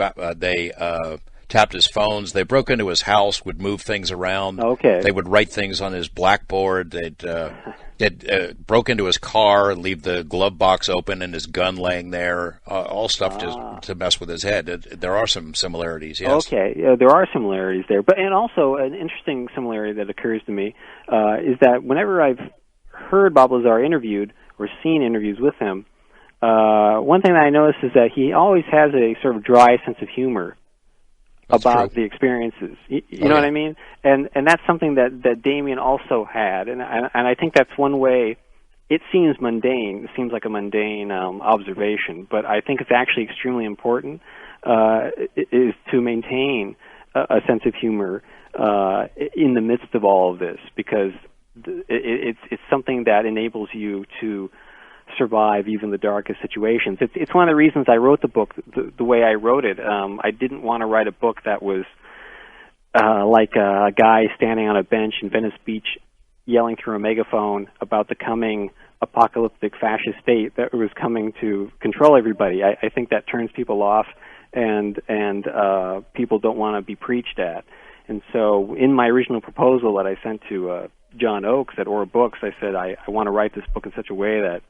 tapped his phones. They broke into his house, would move things around. Okay. They would write things on his blackboard. They'd broke into his car, leave the glove box open and his gun laying there. All stuff to mess with his head. There are some similarities, yes. Okay, there are similarities there. And also an interesting similarity that occurs to me is that whenever I've heard Bob Lazar interviewed or seen interviews with him, one thing that I noticed is that he always has a sort of dry sense of humor about the experiences. You know what I mean? And that's something that Damien also had. And I think that's one way. It seems mundane. It seems like a mundane observation, but I think it's actually extremely important is to maintain a sense of humor in the midst of all of this, because it's something that enables you to survive even the darkest situations. It's one of the reasons I wrote the book the way I wrote it. I didn't want to write a book that was like a guy standing on a bench in Venice Beach yelling through a megaphone about the coming apocalyptic fascist state that was coming to control everybody. I think that turns people off, and people don't want to be preached at. And so in my original proposal that I sent to John Oakes at Aura Books, I said I want to write this book in such a way that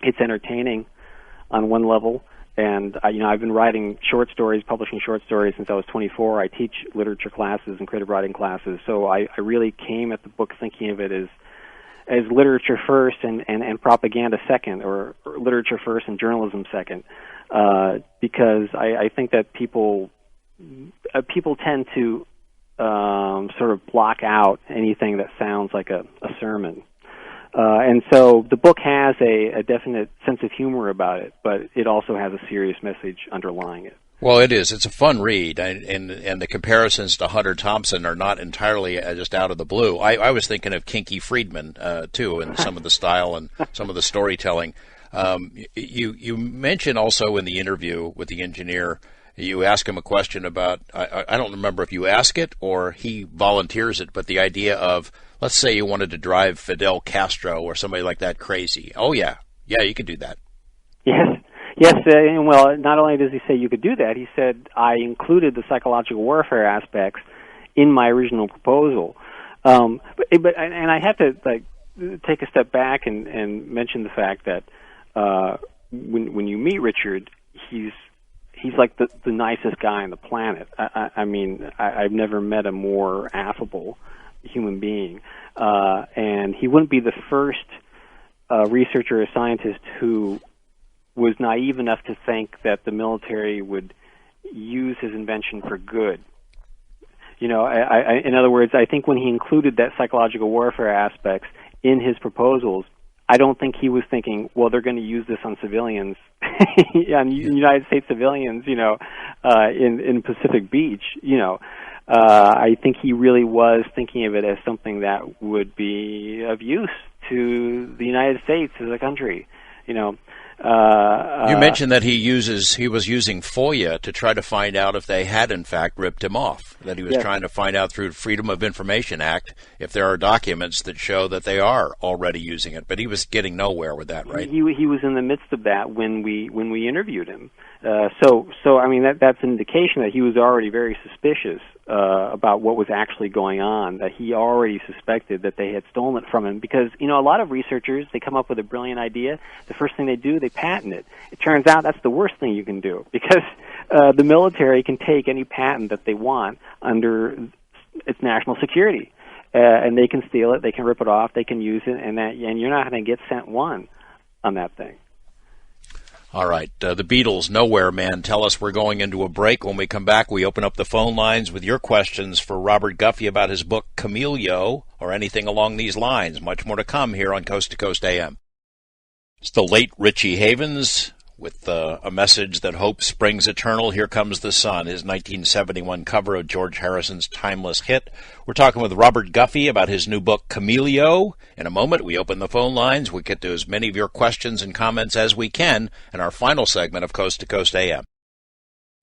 it's entertaining on one level, And I've been writing short stories, publishing short stories since I was 24. I teach literature classes and creative writing classes, so I really came at the book thinking of it as literature first and propaganda second, or literature first and journalism second, because I think that people tend to sort of block out anything that sounds like a sermon. And so the book has a definite sense of humor about it, but it also has a serious message underlying it. Well, it is. It's a fun read, and the comparisons to Hunter Thompson are not entirely just out of the blue. I was thinking of Kinky Friedman, too, and some of the style and some of the storytelling. You mentioned also in the interview with the engineer, you ask him a question about, I don't remember if you ask it or he volunteers it, but the idea of, let's say you wanted to drive Fidel Castro or somebody like that crazy. Oh, yeah, you could do that. Yes. Well, not only does he say you could do that, he said I included the psychological warfare aspects in my original proposal. But I have to take a step back and mention the fact that when you meet Richard, he's like the nicest guy on the planet. I mean, I've never met a more affable human being, and he wouldn't be the first researcher or scientist who was naive enough to think that the military would use his invention for good. In other words, I think when he included that psychological warfare aspects in his proposals, I don't think he was thinking, well, they're going to use this on civilians, on United States civilians, in Pacific Beach, I think he really was thinking of it as something that would be of use to the United States as a country, You mentioned that he was using FOIA to try to find out if they had in fact ripped him off, that he was trying to find out through the Freedom of Information Act if there are documents that show that they are already using it, but he was getting nowhere with that, right? He was in the midst of that when we interviewed him. So I mean that's an indication that he was already very suspicious about what was actually going on, that he already suspected that they had stolen it from him, because a lot of researchers, they come up with a brilliant idea, the first thing they do, they patent it. It turns out that's the worst thing you can do, because the military can take any patent that they want under its national security, and they can steal it, they can rip it off, they can use it, and you're not going to get sent one on that thing. All right, the Beatles, Nowhere Man. Tell us we're going into a break. When we come back, we open up the phone lines with your questions for Robert Guffey about his book, Camelio, or anything along these lines. Much more to come here on Coast to Coast AM. It's the late Richie Havens with a message that hope springs eternal. Here Comes the Sun, his 1971 cover of George Harrison's timeless hit. We're talking with Robert Guffey about his new book, Camelio. In a moment, we open the phone lines. We get to as many of your questions and comments as we can in our final segment of Coast to Coast AM.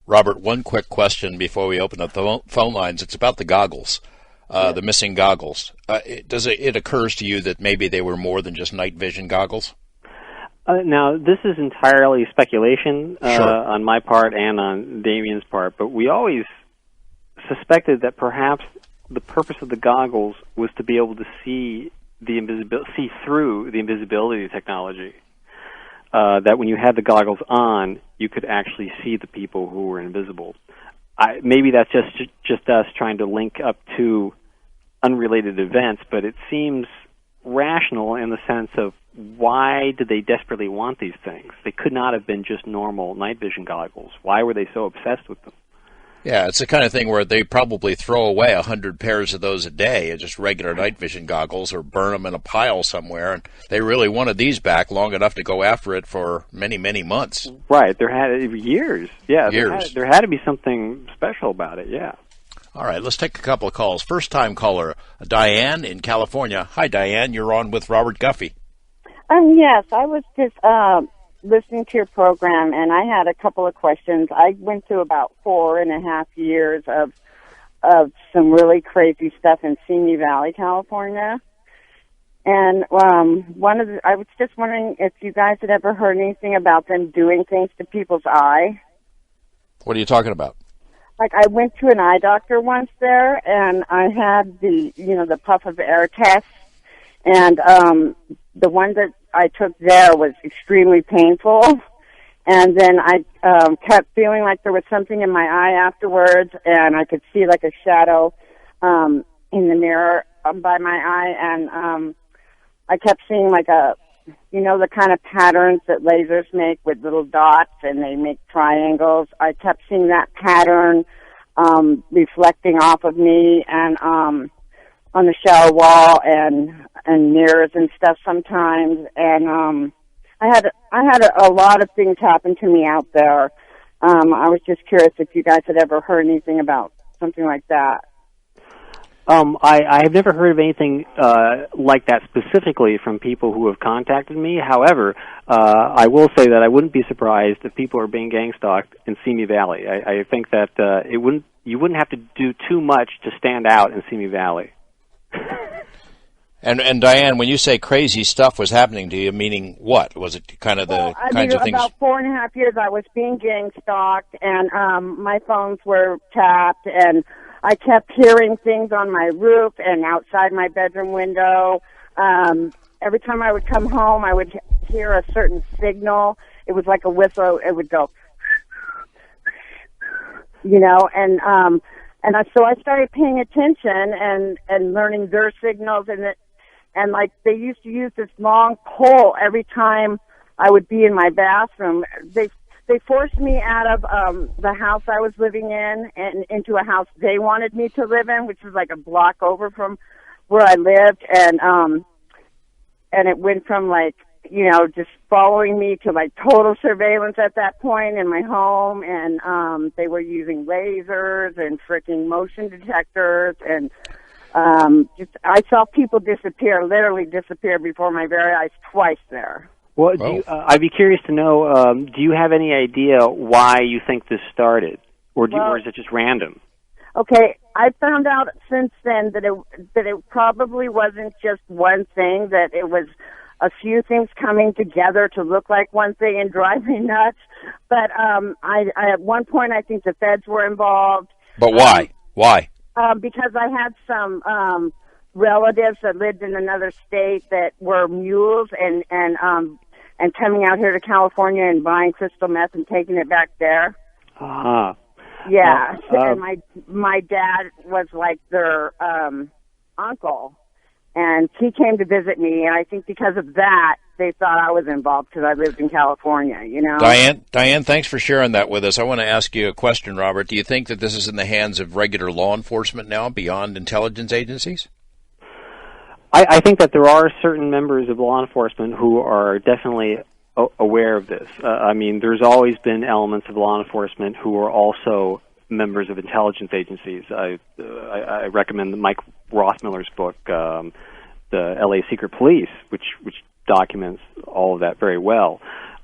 Robert, one quick question before we open up the phone lines. It's about the goggles, the missing goggles. It occurs to you that maybe they were more than just night vision goggles? Now, this is entirely speculation Sure. on my part and on Damien's part, but we always suspected that perhaps the purpose of the goggles was to be able to see through the invisibility technology. That when you had the goggles on, you could actually see the people who were invisible. Maybe that's just us trying to link up to unrelated events, but it seems rational in the sense of, why did they desperately want these things? They could not have been just normal night vision goggles. Why were they so obsessed with them? Yeah, it's the kind of thing where they probably throw away 100 pairs of those a day, just regular night vision goggles, or burn them in a pile somewhere. And they really wanted these back long enough to go after it for many, many months. Right. There had years. Yeah. Years. There had to be something special about it. Yeah. All right, let's take a couple of calls. First-time caller, Diane in California. Hi, Diane. You're on with Robert Guffey. Yes, I was just listening to your program, and I had a couple of questions. I went through about 4.5 years of some really crazy stuff in Simi Valley, California. And I was just wondering if you guys had ever heard anything about them doing things to people's eye. What are you talking about? Like, I went to an eye doctor once there, and I had the puff of air test, and the one that I took there was extremely painful, And then I kept feeling like there was something in my eye afterwards, and I could see like a shadow in the mirror by my eye, and I kept seeing like the kind of patterns that lasers make with little dots, and they make triangles. I kept seeing that pattern reflecting off of me and on the shower wall and mirrors and stuff sometimes, and I had a lot of things happen to me out there. I was just curious if you guys had ever heard anything about something like that. I have never heard of anything like that specifically from people who have contacted me. However, I will say that I wouldn't be surprised if people are being gang-stalked in Simi Valley. I think that you wouldn't have to do too much to stand out in Simi Valley. And Diane, when you say crazy stuff was happening to you, meaning what? Was it kind of the kinds of things? About 4.5 years, I was being gang-stalked, and my phones were tapped, and I kept hearing things on my roof and outside my bedroom window. Every time I would come home, I would hear a certain signal. It was like a whistle. It would go, so I started paying attention and learning their signals, and like they used to use this long pole every time I would be in my bathroom. They forced me out of the house I was living in and into a house they wanted me to live in, which was like a block over from where I lived, and it went from like just following me to like total surveillance at that point in my home, and they were using lasers and freaking motion detectors, and I saw people literally disappear before my very eyes twice there. Well, I'd be curious to know, do you have any idea why you think this started, or is it just random? Okay, I found out since then that it probably wasn't just one thing, that it was a few things coming together to look like one thing and drive me nuts. But I at one point I think the feds were involved. But why? Why? Because I had some relatives that lived in another state that were mules and coming out here to California and buying crystal meth and taking it back there. Ah. Yeah, and my dad was like their uncle, and he came to visit me, and I think because of that, they thought I was involved because I lived in California, Diane, thanks for sharing that with us. I want to ask you a question, Robert. Do you think that this is in the hands of regular law enforcement now, beyond intelligence agencies? I think that there are certain members of law enforcement who are definitely aware of this. There's always been elements of law enforcement who are also members of intelligence agencies. I recommend Mike Rothmiller's book, The L.A. Secret Police, which documents all of that very well.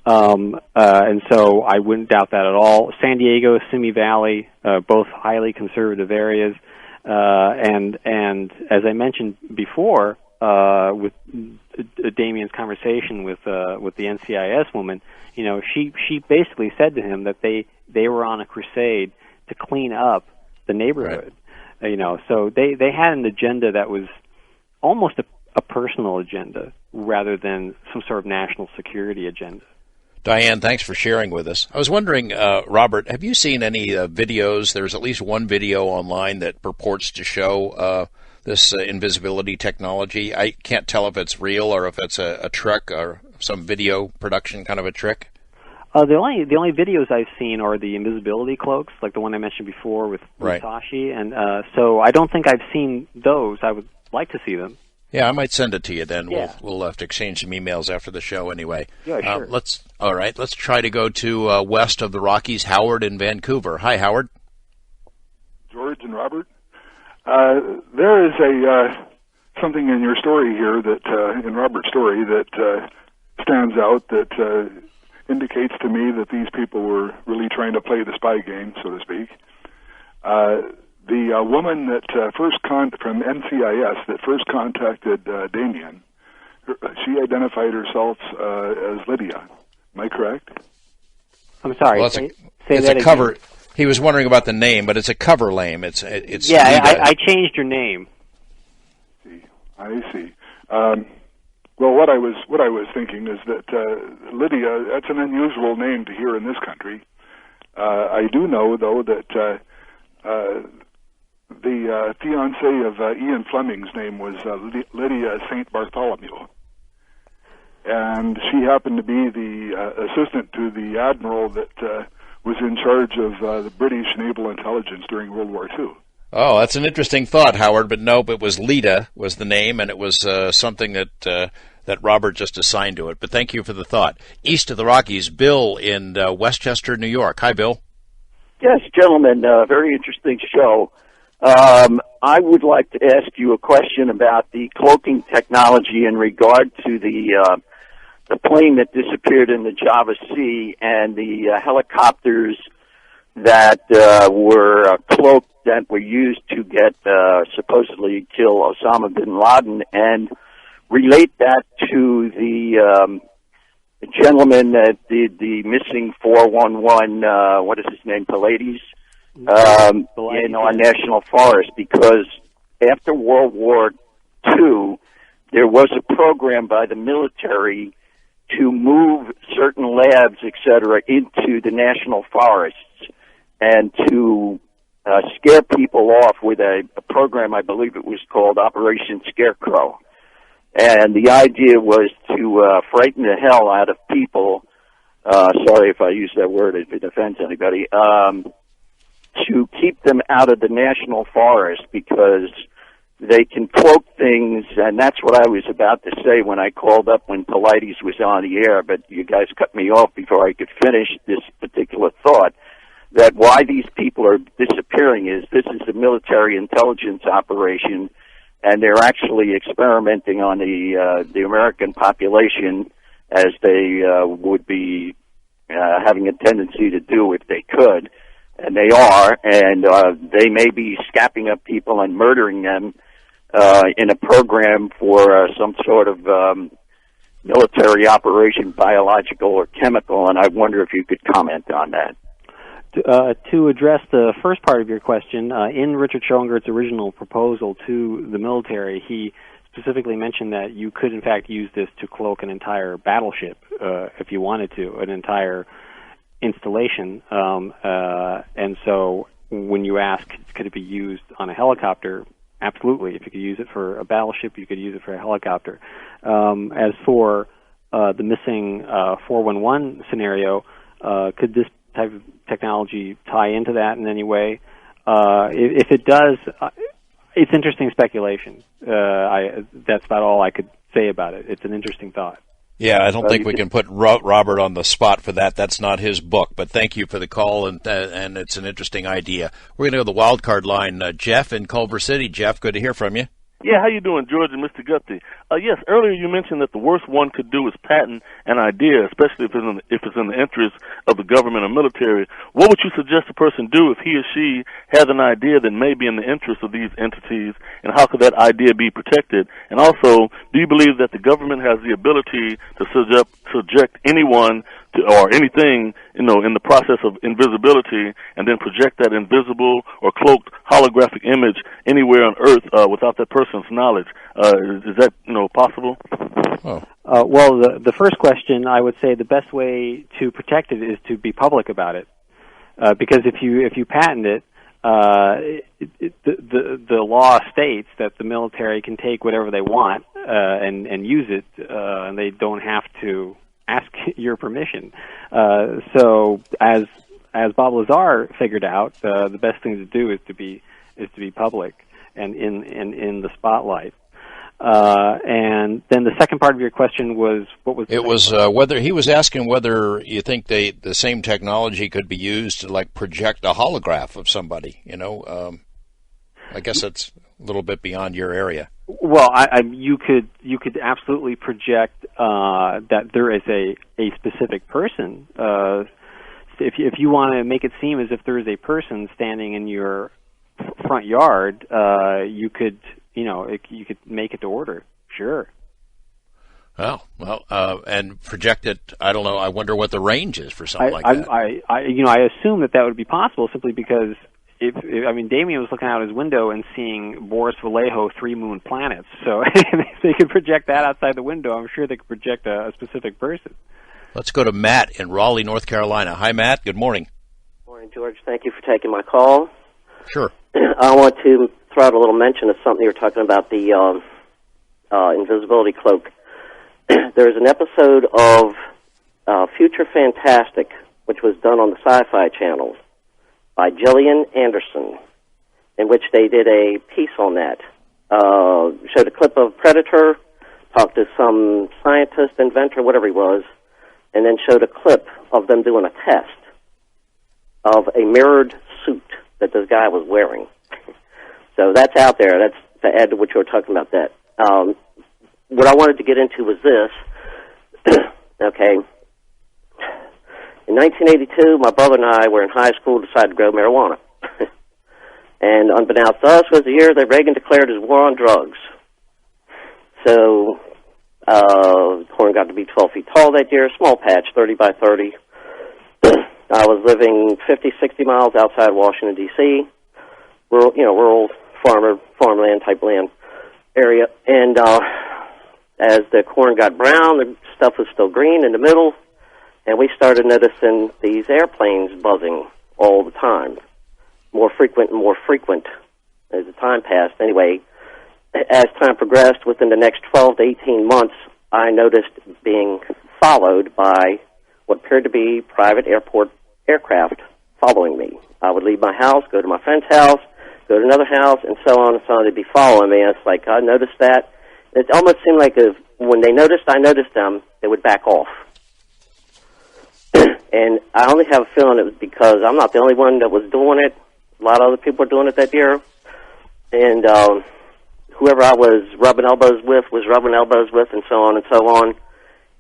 And so I wouldn't doubt that at all. San Diego, Simi Valley, both highly conservative areas. And as I mentioned before, with Damien's conversation with the NCIS woman, she basically said to him that they were on a crusade to clean up the neighborhood. Right. So they had an agenda that was almost a personal agenda rather than some sort of national security agenda. Diane, thanks for sharing with us. I was wondering, Robert, have you seen any videos? There's at least one video online that purports to show this invisibility technology. I can't tell if it's real or if it's a trick or some video production kind of a trick. The only videos I've seen are the invisibility cloaks, like the one I mentioned before with Musashi, and so I don't think I've seen those. I would like to see them. Yeah, I might send it to you then. Yeah. We'll have to exchange some emails after the show anyway. Yeah, sure. Let's try to go to west of the Rockies, Howard in Vancouver. Hi, Howard. George and Robert. There is something in your story here in Robert's story that stands out, that indicates to me that these people were really trying to play the spy game, so to speak. The woman that from NCIS that first contacted Damien, she identified herself as Lydia. Am I correct? I'm sorry. Well, it's a cover. Again. He was wondering about the name, but it's a cover name. It's yeah. I changed your name. I see. Well, what I was thinking is that Lydia, that's an unusual name to hear in this country. I do know, though, that the fiancée of Ian Fleming's name was Lydia St. Bartholomew. And she happened to be the assistant to the admiral that was in charge of the British naval intelligence during World War II. Oh, that's an interesting thought, Howard. But nope, it was Lita was the name, and it was something that Robert just assigned to it. But thank you for the thought. East of the Rockies, Bill in Westchester, New York. Hi, Bill. Yes, gentlemen, very interesting show. I would like to ask you a question about the cloaking technology in regard to the plane that disappeared in the Java Sea and the helicopters that were cloaked that were used to get supposedly kill Osama bin Laden, and relate that to the gentleman that did the missing 411, what is his name, Pallades, in our national forest, because after World War II, there was a program by the military to move certain labs, etc., into the national forests and to scare people off with a program, I believe it was called Operation Scarecrow. And the idea was to frighten the hell out of people, sorry if I use that word if it offends anybody, to keep them out of the national forest, because they can cloak things, and that's what I was about to say when I called up when Paulides was on the air, but you guys cut me off before I could finish this particular thought, that why these people are disappearing is this is a military intelligence operation, and they're actually experimenting on the American population, as they would be having a tendency to do if they could, and they are, and they may be scapping up people and murdering them in a program for some sort of military operation, biological or chemical, and I wonder if you could comment on that. To address the first part of your question, in Richard Schoengert's original proposal to the military, he specifically mentioned that you could, in fact, use this to cloak an entire battleship if you wanted to, an entire installation. And so when you ask, could it be used on a helicopter, absolutely. If you could use it for a battleship, you could use it for a helicopter. As for the missing 411 scenario, could this type of technology tie into that in any way? If it does, it's interesting speculation. That's about all I could say about it. It's an interesting thought. Yeah, I don't think we can put Robert on the spot for that. That's not his book. But thank you for the call, and it's an interesting idea. We're going to go to the wild card line. Jeff in Culver City. Jeff, good to hear from you. Yeah, how you doing, George and Mr. Guffey? Yes, earlier you mentioned that the worst one could do is patent an idea, especially if it's in the interest of the government or military. What would you suggest a person do if he or she has an idea that may be in the interest of these entities, and how could that idea be protected? And also, do you believe that the government has the ability to subject anyone to, or anything, in the process of invisibility, and then project that invisible or cloaked holographic image anywhere on Earth without that person's knowledge? Is that possible? Oh. Well, the first question, I would say the best way to protect it is to be public about it, because if you patent it, the law states that the military can take whatever they want and use it, and they don't have to ask your permission. So as Bob Lazar figured out, the best thing to do is to be public and in the spotlight. And then the second part of your question was, what was it? Was whether he was asking whether you think the same technology could be used to like project a holograph of somebody. I guess that's a little bit beyond your area. Well, you could absolutely project that there is a specific person. If you want to make it seem as if there is a person standing in your front yard, you could make it to order. Sure. Oh, well, and project it. I don't know. I wonder what the range is for something like that. I assume that would be possible simply because Damien was looking out his window and seeing Boris Vallejo 3 moon planets. So if they could project that outside the window, I'm sure they could project a specific person. Let's go to Matt in Raleigh, North Carolina. Hi, Matt. Good morning. Morning, George. Thank you for taking my call. Sure. I want to throw out a little mention of something you were talking about, the invisibility cloak. There's an episode of Future Fantastic, which was done on the Sci-Fi Channel by Gillian Anderson, in which they did a piece on that. Showed a clip of Predator, talked to some scientist, inventor, whatever he was, and then showed a clip of them doing a test of a mirrored suit that this guy was wearing. So that's out there. That's to add to what you were talking about. That what I wanted to get into was this. Okay. In 1982, my brother and I were in high school, decided to grow marijuana. And unbeknownst to us was the year that Reagan declared his war on drugs. So corn got to be 12 feet tall that year, small patch, 30 by 30. I was living 50, 60 miles outside Washington, D.C., rural farmland type land area. And as the corn got brown, the stuff was still green in the middle, and we started noticing these airplanes buzzing all the time, more frequent and more frequent as the time passed. Anyway, as time progressed, within the next 12 to 18 months, I noticed being followed by what appeared to be private aircraft following me. I would leave my house, go to my friend's house, go to another house, and so on and so on. They'd be following me. And it's like I noticed that. It almost seemed like when they noticed I noticed them, they would back off. And I only have a feeling it was because I'm not the only one that was doing it. A lot of other people were doing it that year. And whoever I was rubbing elbows with was rubbing elbows with, and so on and so on.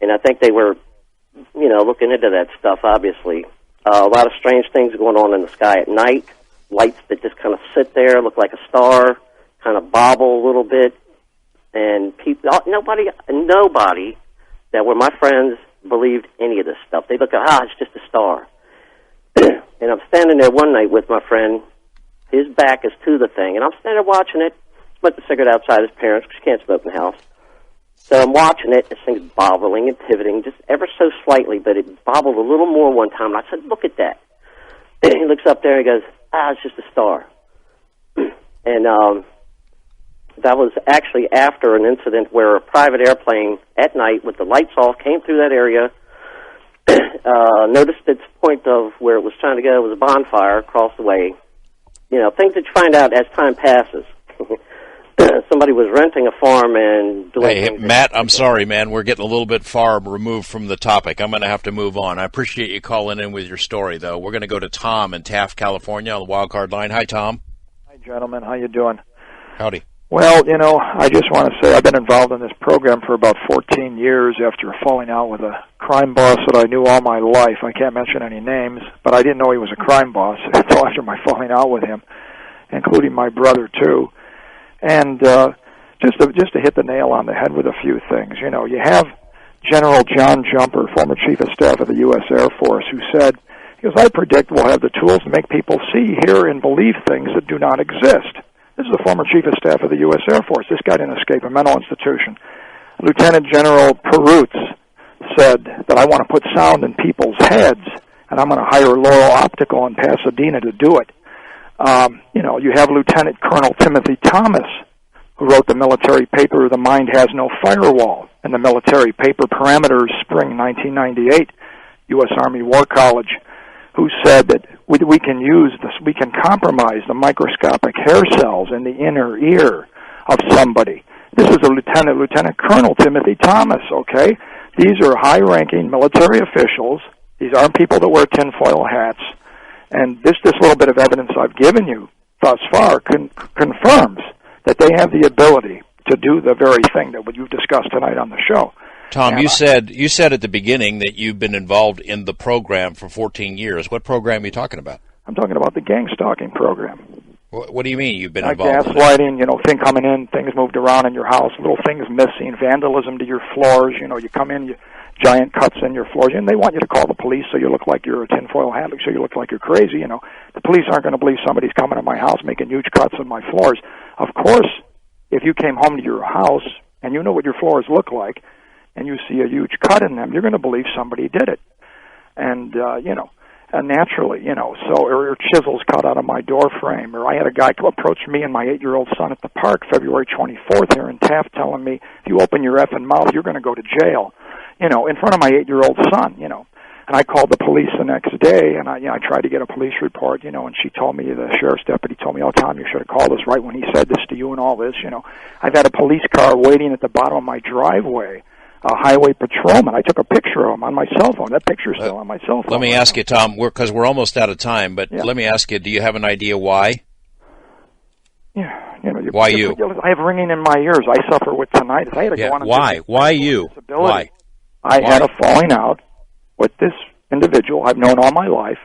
And I think they were, looking into that stuff, obviously. A lot of strange things going on in the sky at night. Lights that just kind of sit there, look like a star, kind of bobble a little bit. And people, nobody that were my friends believed any of this stuff. They look at, it's just a star. And I'm standing there one night with my friend. His back is to the thing, and I'm standing there watching it. Smoked the cigarette outside his parents, because you can't smoke in the house. So I'm watching it. This thing's bobbling and pivoting just ever so slightly, but it bobbled a little more one time. And I said, look at that. And he looks up there and he goes, it's just a star. And that was actually after an incident where a private airplane at night with the lights off came through that area, noticed its point of where it was trying to go was a bonfire across the way. Things that you find out as time passes. Somebody was renting a farm and doing Hey, Matt, I'm sorry, man. We're getting a little bit far removed from the topic. I'm going to have to move on. I appreciate you calling in with your story, though. We're going to go to Tom in Taft, California on the wild card line. Hi, Tom. Hi, gentlemen. How you doing? Howdy. Well, I just want to say I've been involved in this program for about 14 years after falling out with a crime boss that I knew all my life. I can't mention any names, but I didn't know he was a crime boss until after my falling out with him, including my brother, too. And just to hit the nail on the head with a few things, you have General John Jumper, former Chief of Staff of the U.S. Air Force, who said, I predict we'll have the tools to make people see, hear, and believe things that do not exist. This is the former Chief of Staff of the U.S. Air Force. This guy didn't escape a mental institution. Lieutenant General Perutz said that I want to put sound in people's heads, and I'm going to hire Laurel Optical in Pasadena to do it. You have Lieutenant Colonel Timothy Thomas, who wrote the military paper, The Mind Has No Firewall, and the military paper Parameters, spring 1998, U.S. Army War College, who said that we can use this, we can compromise the microscopic hair cells in the inner ear of somebody. This is a Lieutenant Colonel Timothy Thomas, okay? These are high-ranking military officials. These aren't people that wear tinfoil hats. And this little bit of evidence I've given you thus far confirms that they have the ability to do the very thing that you've discussed tonight on the show. Tom, you said at the beginning that you've been involved in the program for 14 years. What program are you talking about? I'm talking about the Gangstalking program. What do you mean you've been involved? Gaslighting, thing coming in, things moved around in your house, little things missing, vandalism to your floors. You come in, giant cuts in your floors, and they want you to call the police so you look like you're a tinfoil hat, so you look like you're crazy. You know, the police aren't going to believe somebody's coming to my house making huge cuts on my floors. Of course, if you came home to your house and you know what your floors look like, and you see a huge cut in them, you're going to believe somebody did it. And, you know, and naturally, you know, so, or chisels cut out of my door frame, or I had a guy approach me and my 8-year-old son at the park February 24th here in Taft telling me, if you open your effing mouth, you're going to go to jail, you know, in front of my 8-year-old son, you know. And I called the police the next day, and I tried to get a police report, you know, and she told me, the sheriff's deputy told me, oh, Tom, you should have called us right when he said this to you and all this, you know. I've had a police car waiting at the bottom of my driveway, a highway patrolman. I took a picture of him on my cell phone. That picture's still on my cell phone. Let me ask you, Tom, because we're almost out of time, but let me ask you, do you have an idea why? Yeah, you know, why you? I have ringing in my ears. I suffer with tinnitus. I had to go on. Why? Why you? Why? I had a falling out with this individual I've known all my life,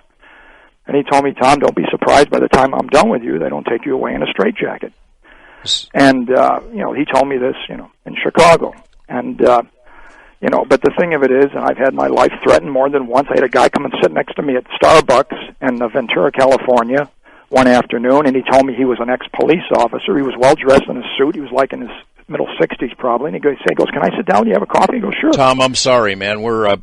and he told me, Tom, don't be surprised by the time I'm done with you, they don't take you away in a straitjacket. And you know, he told me this, you know, in Chicago, and you know, but the thing of it is, and I've had my life threatened more than once. I had a guy come and sit next to me at Starbucks in Ventura, California, one afternoon, and he told me he was an ex-police officer. He was well-dressed in a suit. He was like in his middle 60s probably, and he goes, can I sit down? Do you have a coffee? He goes, sure. Tom, I'm sorry, man.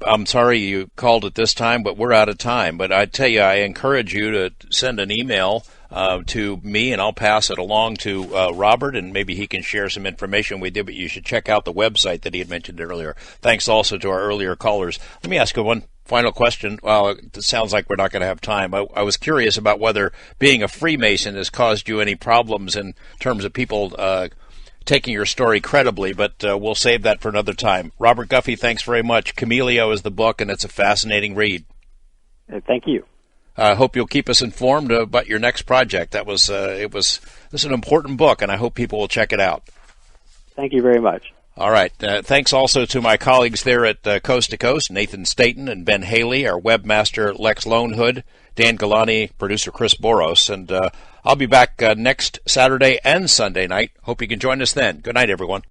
I'm sorry you called at this time, but we're out of time. But I tell you, I encourage you to send an email to me, and I'll pass it along to Robert, and maybe he can share some information with you, but you should check out the website that he had mentioned earlier. Thanks also to our earlier callers. Let me ask you one final question. Well, it sounds like we're not going to have time. I was curious about whether being a Freemason has caused you any problems in terms of people taking your story credibly, but we'll save that for another time. Robert Guffey, thanks very much. Camellia is the book, and it's a fascinating read. Thank you. I hope you'll keep us informed about your next project. This is an important book, and I hope people will check it out. Thank you very much. All right. Thanks also to my colleagues there at Coast to Coast, Nathan Staten and Ben Haley, our webmaster Lex Lonehood, Dan Galani, producer Chris Boros, and I'll be back next Saturday and Sunday night. Hope you can join us then. Good night, everyone.